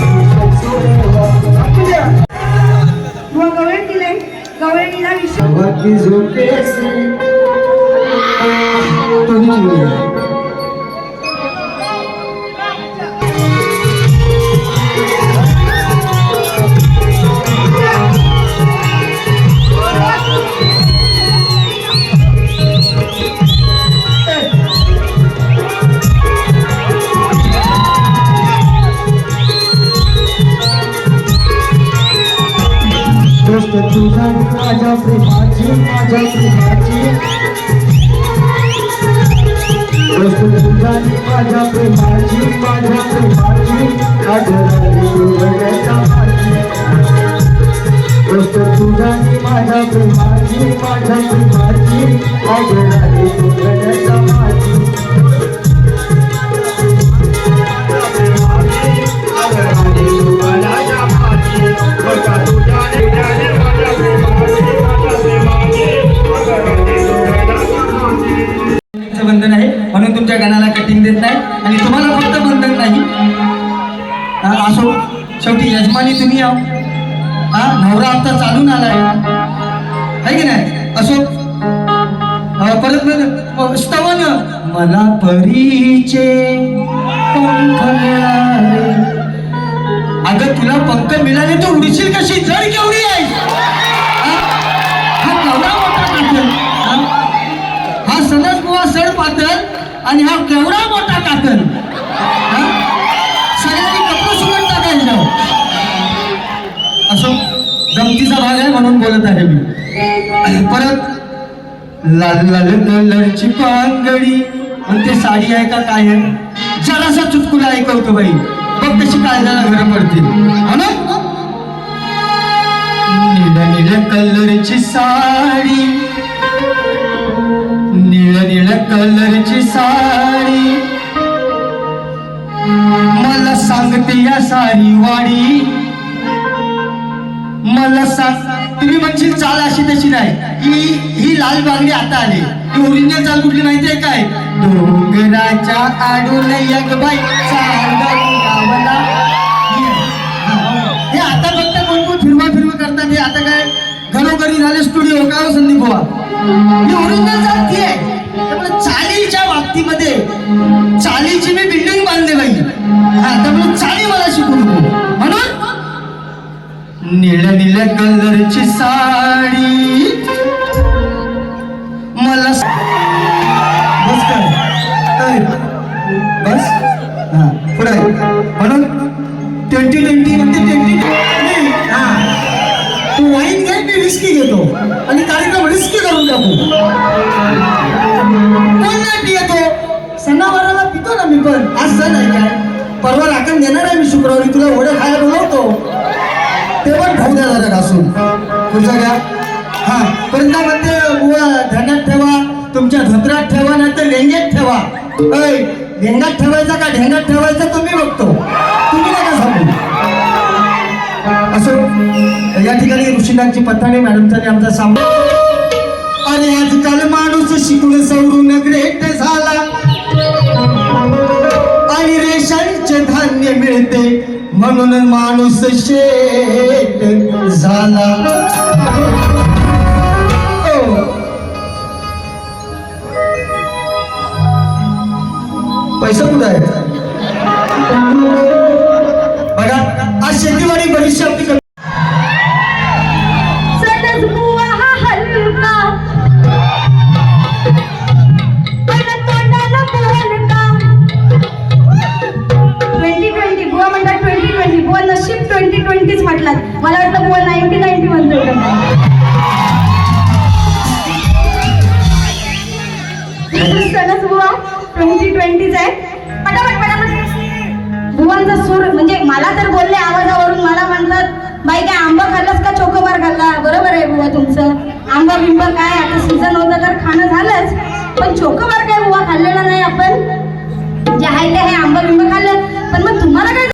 विषय सोडवा आपल्या व गवळणीला विषय बाकी झोके तुझा माझ्या प्रेमाची तुझा माझ्या प्रेमाची आदराने डोळ्याच्या माझी तुझा माझ्या प्रेमाची आदराने डोळ्याच्या माझी बंधन आहे म्हणून तुमच्या गाण्याला कटिंग देत नाही आणि तुम्हाला फक्त बंधन नाही असो शेवटी यजमानी तुम्ही आहो नवरा आता चालून आलाय आहे की नाही असो परत स्तवन मला परीचे पंख मिळाले अगं तुला पंख मिळाले तर उडीशील कशी जड केवढी आहे हा केवढा मोठा कातल हा सनस बुवा सड पातळ आणि हा केवढा मोठा कातल सगळ्यांनी कपडे सुकट टाकायचं असो गमतीचा भाग आहे म्हणून बोलत आहे मी परत लाल लाल कलरची पांगडी म्हणते साडी आहे का काय आहे जरासा चुटकुला ऐकवतो बाई बघ कशी काळजाला घर पडते म्हणून निळ्या निळ्या कलरची साडी निळ्या निळ्या कलरची साडी मला सांगते या सारी वाडी मला सांग तुम्ही म्हणशील चाल अशी तशी नाही ही लाल बांगडी आता आली ही ओरिजिनल चाल कुठली माहितीये काय डोंगराच्या आडून एक बाई गावाला हे आता फक्त कोण कोण फिरवा करतात हे आता काय घरोघरी झाले स्टुडिओ का हो संदीप बुवा ही ओरिजिनल चाल ती आहे त्यामुळे चालीच्या बाबतीमध्ये चालीची मी बिल्डिंग बांधली बाई त्यामुळे चाली मला शिकू नको म्हणून निळ्या निळ्या कलरची साडी मला बस कर बस हा पुढे म्हणून 2020 म्हणते 2020 हा तू वाईन घे मी रिस्की घेतो आणि कार्यक्रम रिस्की करून टाकू कोण नाही पितो सणावाराला पितो ना मी पण आज सण आहे काय परवा राखण देणार आहे मी शुक्रवारी तुला वडे खायला बोलवतो ते पण खाऊ द्या जरा घासून पुढचा घ्या हा परंतु म्हणते बुवा ध्यानात ठेवा तुमच्या धोत्रात ठेवा नाही तर लेंग्यात ठेवा लेंगात ठेवायचा का ढेंगात ठेवायचा तुम्ही बघतो तुम्ही नका सांगू असं या ठिकाणी ऋषीनाथजी पथाणे मॅडमचा आमचा सामना अरे आजकाल माणूस शिकून सवरून ग्रेट झाला आणि रेशनचे धान्य मिळते म्हणून माणूस शेट झाला पैसा कुठं आहे बघा आज शेतीवाडी भविष्य आपली मला वाटलं बुवा 1990 म्हणतोय सणच बुवा 2020 आहे. बुवांचा सूर म्हणजे मला तर बोलले आवाजावरून मला म्हणतात बाई काय आंबा खाल्लास का चोकोबार खाल्ला. बरोबर आहे बुवा तुमचं. आंबा बिंबा काय आता सीझन होता तर खाणं झालंच, पण चोकोबार काय बुवा खाल्लेला नाही आपण. जे आहे ते आहे आंबा बिंबा खाल्लं. पण मग तुम्हाला काय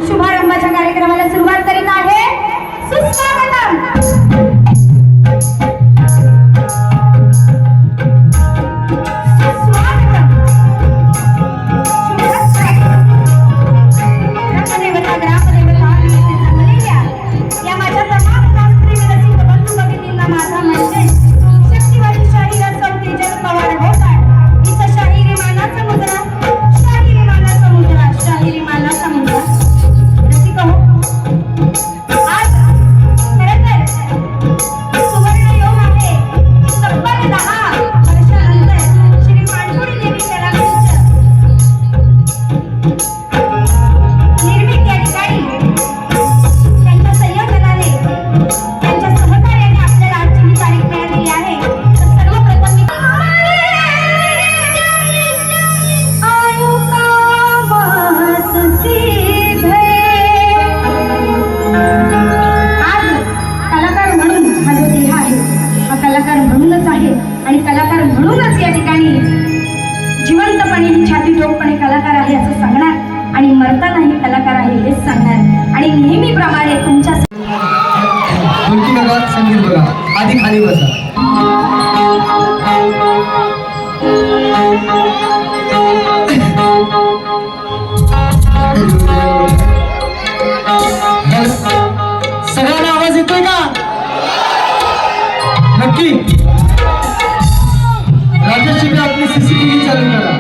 शुभारंभाच्या कार्यक्रमाला सुरुवात करीत आहे. सुस्वागतम. ग्रामदेवता ग्रामदेवता या माझ्या तमाम शास्त्री विकसित बंधू भगिनींना माझा म्हणजे शक्तिवादी शाहीर असो तेजल पवार होत आहे. इथं शाहिरी मानाचा मुद्रा, शाहिरी मानाचा मुद्रा, शाहिरी मानाचा मुद्रा. आणि कलाकार म्हणूनच या ठिकाणी जिवंतपणे छाती ठोकपणे कलाकार आहे असं सांगणार आणि मरतानाही कलाकार आहे हेच सांगणार. आणि नेहमीप्रमाणे तुमच्या ढोलकी बघा, संगीत बघा. आधी खाली बसा. सगळ्यांना आवाज येतोय का? नक्की. राजेश आपली सीसीटीव्ही चालू करा.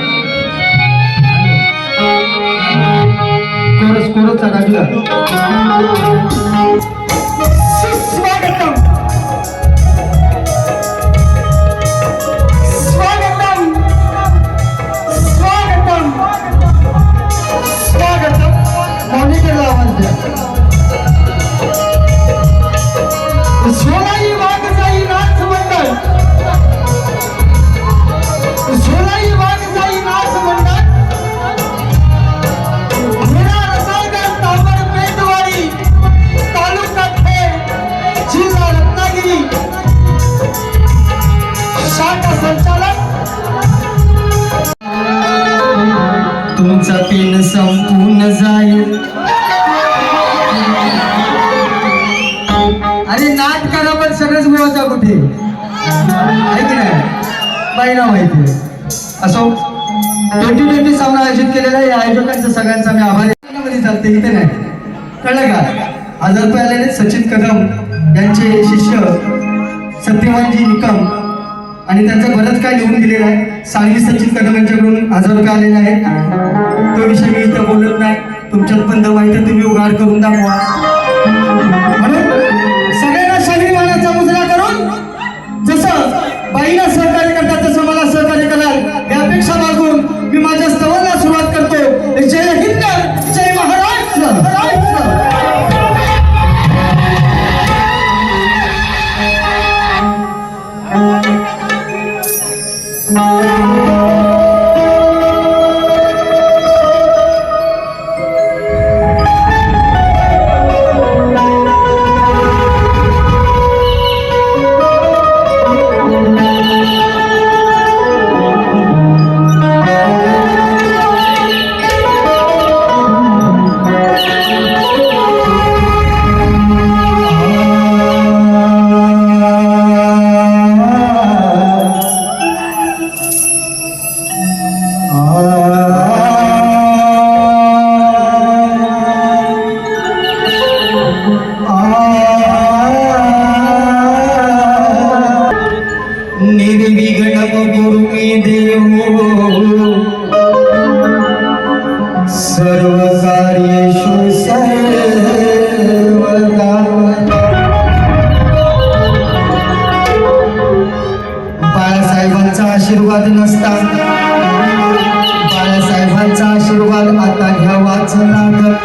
कोरसचा लागला. स्वागतम स्वागतम स्वागतम स्वागतम. मॉनिटरला आवाज द्या. सोलाई वाग जाई नाच मंडळ, सोलाई वाग जाई नाच मंडळ. मेरा रसायगर तांबड पेंडवाडी, तालुका खेड, जिल्हा रत्नागिरी. शाखा संचालक तुमचा पेन संपूर्ण जाईल. अरे नाट करा पण सगळंच गोवाचा कुठे ऐक नाही बाईला माहिती. असो 2020 सामना आयोजित केलेला आहे. आयोजकांचं सगळ्यांचा मी आभारी चालते. इथे नाही कळलं का? 1000 रुपये आलेले सचिन कदम यांचे शिष्य सत्यवानजी निकम आणि त्यांचं बरंच काय लिहून दिलेलं आहे. सांगली सचिन कदम यांच्याकडून 1000 रुपये आलेले आहेत. तो विषय मी इथं बोलत नाही. तुमच्यात पण दम आहे तर तुम्ही उघाड करून दाखवा. म्हणून सगळ्यांना शाहीर मानाचा मुजरा करून जसं बाईला सहकार्य करतात तसं मला सहकार्य कराल या अपेक्षा मागून मी माझ्या स्तवाला सुरुवात करतो. जय हिंद, जय महाराष्ट्र. गुरु मी देव सर्व कार्येषु सर्वदा बाळासाहेबांचा आशीर्वाद नसता बाळासाहेबांचा आशीर्वाद आता घ्यावाच लागत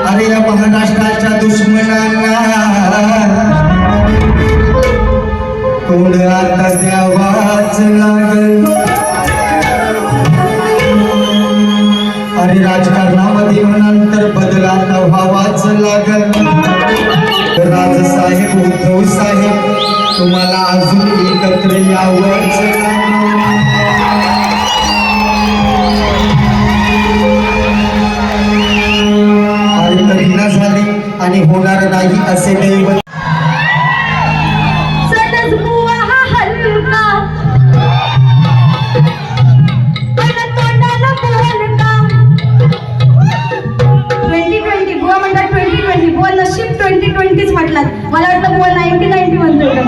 अरे या महाराष्ट्राच्या दुश्मनांना तोंड आता द्यावाच लागल अरे राजकारणामध्ये म्हणाल तर बदल आता व्हावाच लागल राजसाहेब उद्धव साहेब तुम्हाला अजून एकत्र यावंच आणि कधी न झाले आणि होणार नाही असे दैवत सटस बुवा हा हलका पण तोंडाला बोलका 2020 बुवा म्हणतात 2020 बुवा नशीब 2020च म्हटलात मला वाटलं बुवा 1990 म्हणतोय का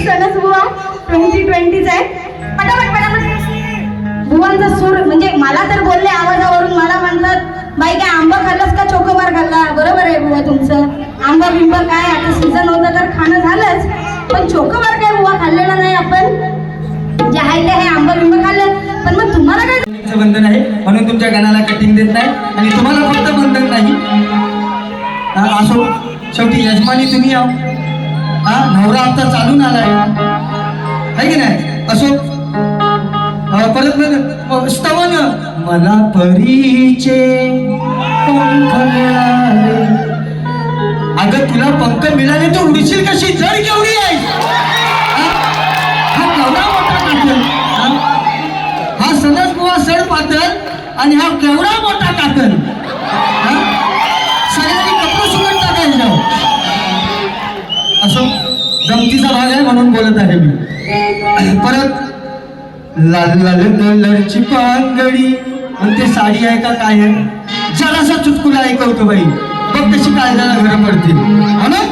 सटस बुवा 2020च आहे पटापट बुवांचा सूर म्हणजे मला तर बोलले आवाजावरून मला म्हणतात बाई काय आंबा खाल्लास का चोकोबार खाल्ला बरोबर आहे बुवा तुमचं आंबा बिंबा काय आता सीझन होतं तर खाणं झालंच पण चोकोबार काय बुवा खाल्लेला नाही आपण जे आहे ते आंबा बिंबा खाल्लं पण मग तुम्हाला काय बंधन आहे म्हणून तुमच्या गाण्याला कटिंग देत नाही आणि तुम्हाला फक्त बंधन नाही असो शेवटी यजमानी तुम्ही आहो नवरा आता चालून आलाय आहे की नाही असो परत स्तवन मला परीचे पंख मिळाले अगं तुला पंख मिळाले तर उडशील कशी जड केवढी आहे हा केवढा मोठा कातल हा सणस बुवा सड पातळ आणि हा केवढा मोठा कातल सगळ्यांनी कपडे सुकट टाकायचं असो गमतीचा भाग आहे म्हणून बोलत आहे मी परत लाल लाल कलरची पांगडी आणि ते साडी आहे का काय आहे जरासा चुटकुला ऐकवतो बाई बघ कशी काळजाला घर पडते म्हणून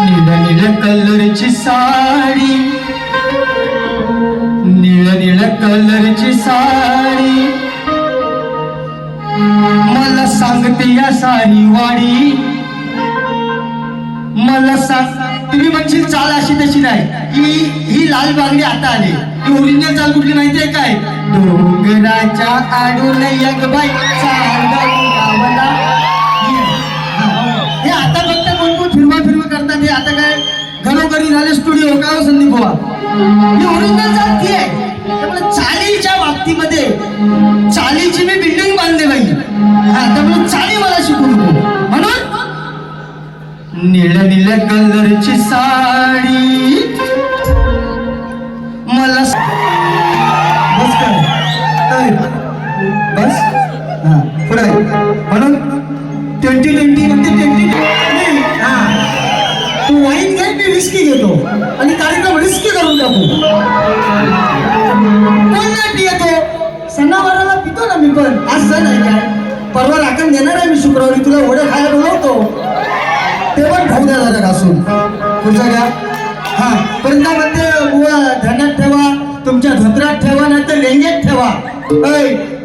निळ्या निळ्या कलरची साडी निळ्या निळ्या कलरची साडी मला सांगते या साडी वाडी मला सांग तुम्ही म्हणशील चाल अशी तशी नाही ही लाल बांगडी आता आली ही ओरिजिनल चाल कुठली माहितीये काय डोंगराच्या आडून एक बाई गावाला हे आता फक्त कोण कोण फिरवा करतात हे आता काय घरोघरी झाले स्टुडिओ काय हो संदीप भावा ही ओरिजिनल चाल ती आहे त्यामुळे चालीच्या बाबतीमध्ये चालीची मी बिल्डिंग बांधले बाई त्यामुळे चाली मला शिकू नको म्हणून निळ्या निळ्या कलरची साडी मला बस काय बस हा पुढे म्हणून 2020 म्हणते 2020 हा तू वाईन घे मी रिस्की घेतो आणि कार्यक्रम रिस्की करून टाकू कोण नाही पियतो सणावाराला पितो ना मी पण आज सण आहे काय परवा राखण देणार आहे मी शुक्रवारी तुला वडे खायला बोलवतो ते पण खाऊ द्या जरा घासून पुढचा घ्या हा पर्यंत म्हणते बुवा ध्यानात ठेवा तुमच्या धोत्रात ठेवा नाही तर लेंग्यात ठेवा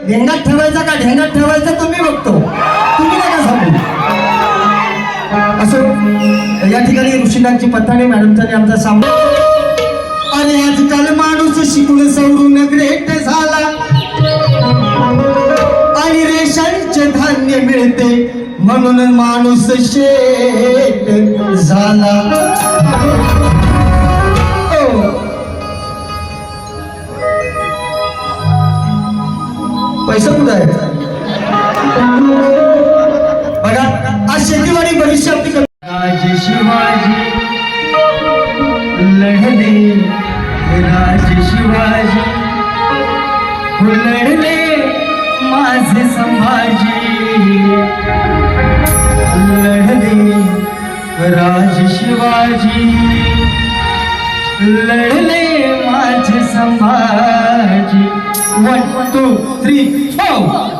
लेंगात ठेवायचा का ढेंगात ठेवायचा तुम्ही बघतो तुम्ही नका सांगू असं या ठिकाणी ऋषीनाथजी पथाणे मॅडमचा आमचा सामना आणि आजकाल माणूस शिकून सवरून ग्रेट झाला आणि रेशनचे धान्य मिळते म्हणून माणूस शेट झाला पैसा कुठं आहे बघा आज शेतीवाडी भविष्य आपली राजे शिवाजी लढले राजे शिवाजी लढले माझे संभाजी लढले राजे शिवाजी लढले माझे संभाजी 1 2 3 4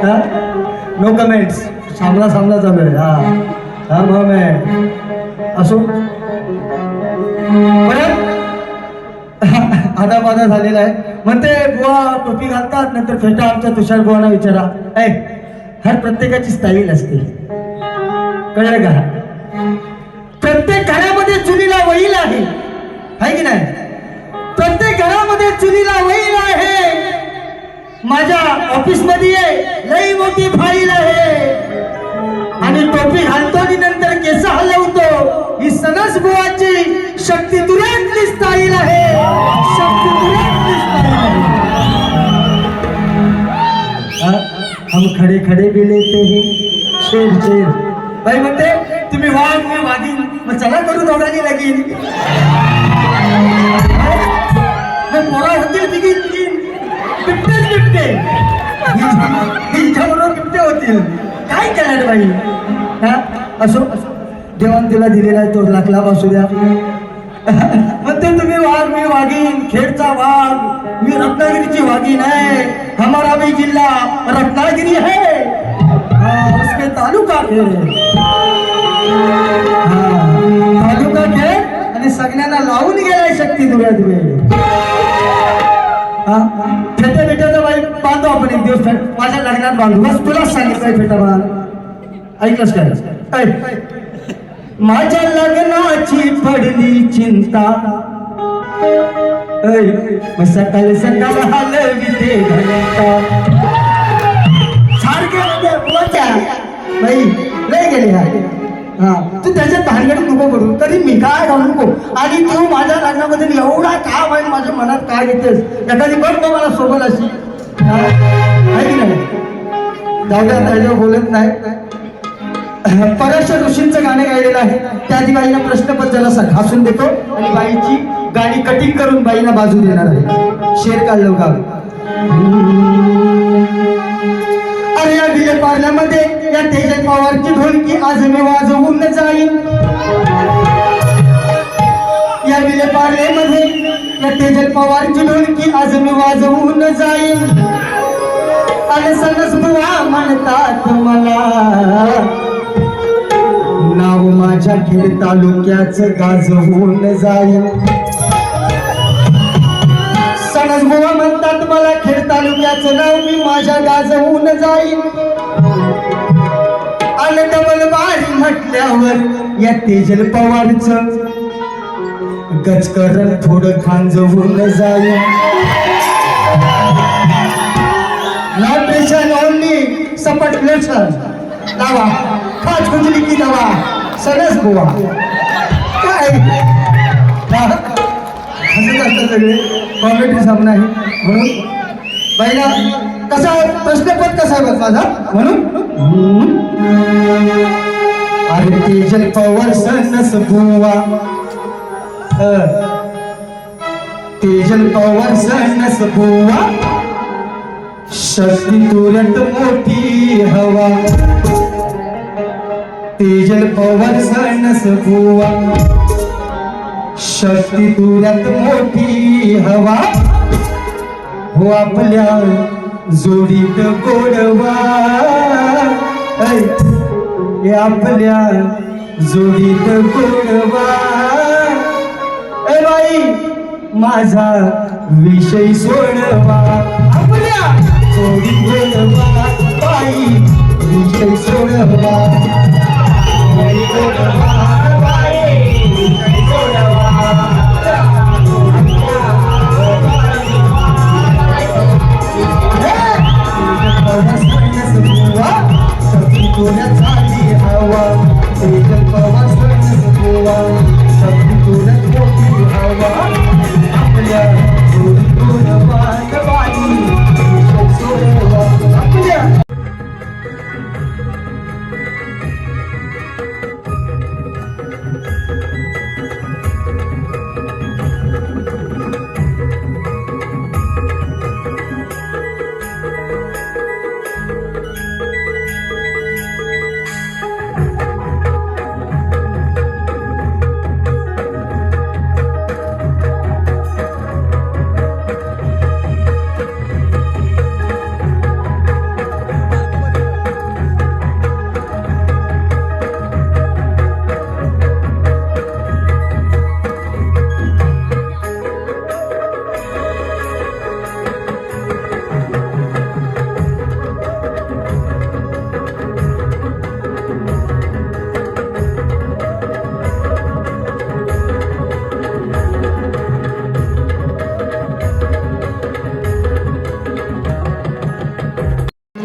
नो कमेंट्स. सामना चालू आहे. हा मग असो. परत आदाबादा झालेला आहे. म्हणते बुवा टोपी घालतात नंतर फेटा आमच्या तुषार बुवांना विचारा. हर प्रत्येकाची स्टाईल असते, कळलं का? प्रत्येक घरामध्ये चुलीला वहील आहे की नाही? प्रत्येक घरामध्ये चुलीला वहील आहे. माझ्या ऑफिस मध्ये लई मोठी फाईल आहे आणि टोपी घालतो आणि नंतर केस हलवतो. ही सनस बुवाची शक्ती दुरातली स्टाईल आहे. शक्ती दुरातली स्टाईल आहे. हम खडे खडे भी लेते हैं शेर. बाई म्हणते तुम्ही वाघ मी वाघीन, मग चला करू दोघांनी लगीन. मग पोरा होतील बिगीन बिबटेच बिबटे. हिच्याबरोबर बिबटे होतील. काय करणार बाई? असो, देवान तिला दिलेला आहे तो लाखला असू द्या. म्हणते तुम्ही वाघ मी वाघीन, खेडचा वाघ, मी रत्नागिरीची वाघीन आहे. हमारा भी जिल्हा रत्नागिरी है, उसके तालुका खेड. तालुका खेड आणि सगळ्यांना लावून गेलाय शक्ती दुर्यात वेळ. फेटा फेट्याचं बाई बांधू आपण एक दिवस. माझ्या लग्नात बांधू. बस तुलाच सांगितलंय फेटा बांध. ऐकलंस काय? माझ्या लग्नाची पडली चिंता. सकाळ सकाळ हलविते घंटा. सारखे बोलत्या बाई लय गेले. तू त्याच्यात भानगडीत नको करू. तरी मी काय घालू नको. आणि तू माझ्या लग्नामध्ये एवढा का बाई माझ्या मनात काय घेतेस? एखादी बघ मला सोबत अशी आहे की नाही? जाऊ बोलत नाही. पराशर ऋषींचं गाणं गायलेलं आहे. त्या आधी बाईला प्रश्नपत्र जरासा घासून देतो आणि बाईची गाणी कटिंग करून बाईला बाजू देणार आहे. शेर काढलो का? अरे या विले पार्ल्यामध्ये या तेजल पवारची ढोलकी आज मी वाजवून जाईन. या विले पार्ल्यामध्ये या तेजल पवारची ढोलकी आज मी वाजवून जाईन. आणि सनस बुवा म्हणतात मला, नाव माझ्या खेड तालुक्याचं गाजवून जाईल. सनस बुवा म्हणतात मला, खेड तालुक्याचं नाव मी माझ्या गाजवून जाईल. आणि डबल बारी म्हटल्यावर या तेजल पवारचं गजकरण थोडं खांजवून जाईल. न्यूट्रिशन ओनली सपट लोशन लावा, खाज खुजली की दवा. सगळंच बुवा काय असं असतं सगळे. कॉमेडी सामना आहे म्हणून बाईला कसा प्रश्नपद कसा आहे माझा म्हणून. अरे तेजल पवार सनस बुवा, तेजल पवार सनस बुवा, शक्ती तुरंत मोठी हवा. तेजल पवार सनस बुवा, शक्ती तुरंत मोठी हवा. हो आपल्या जोडीत गोडवा, आपल्या जोडीत गोडवा. बाई माझा विषय सोडवा, आपल्या जोडीत गोडवा. बाई विषय सोडवा, झाली हवा. तेजल पवार सनस बुवा, शक्ती तुरंत मोठी हवा. आपल्या जोडीत गोडवा. बाई विषय सोडवा, आपल्या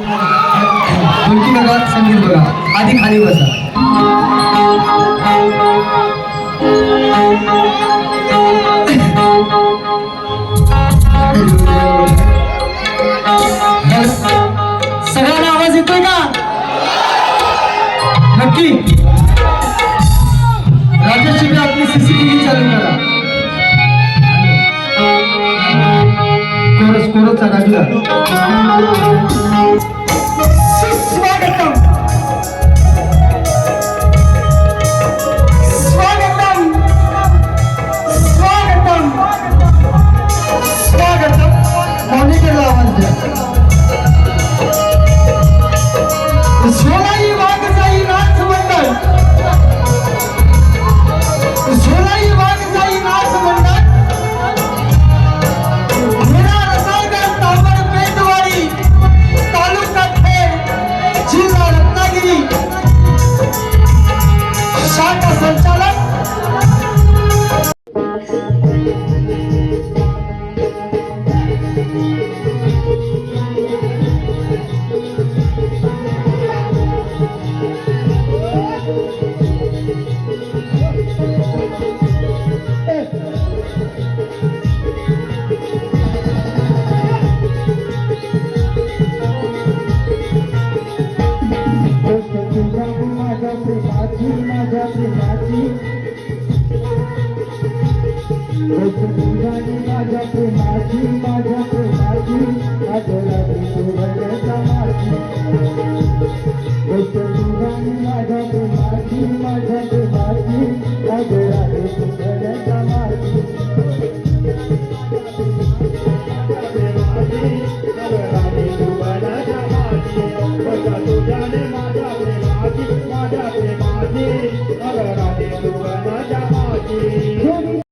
ढोलकी बघा, संगीत बघा. आधी खाली बसा. सगळ्यांना आवाज येतोय का? नक्की. राजेश शिंदे आपली सीसीटीव्ही चालू करा. कोरसचा गाजला. स्वागतम स्वागतम स्वागतम स्वागतम. मॉनिटरला आवाज द्या. सोलाई वाघ जाई नाच मंडळ, सोलाई वाघ जाई नाच मंडळ. मेरा रसाळगड तांबड पेंडवाडी तालुका खेड जिल्हा रत्नागिरी. शाखा संचालक माझ्या प्रेमाची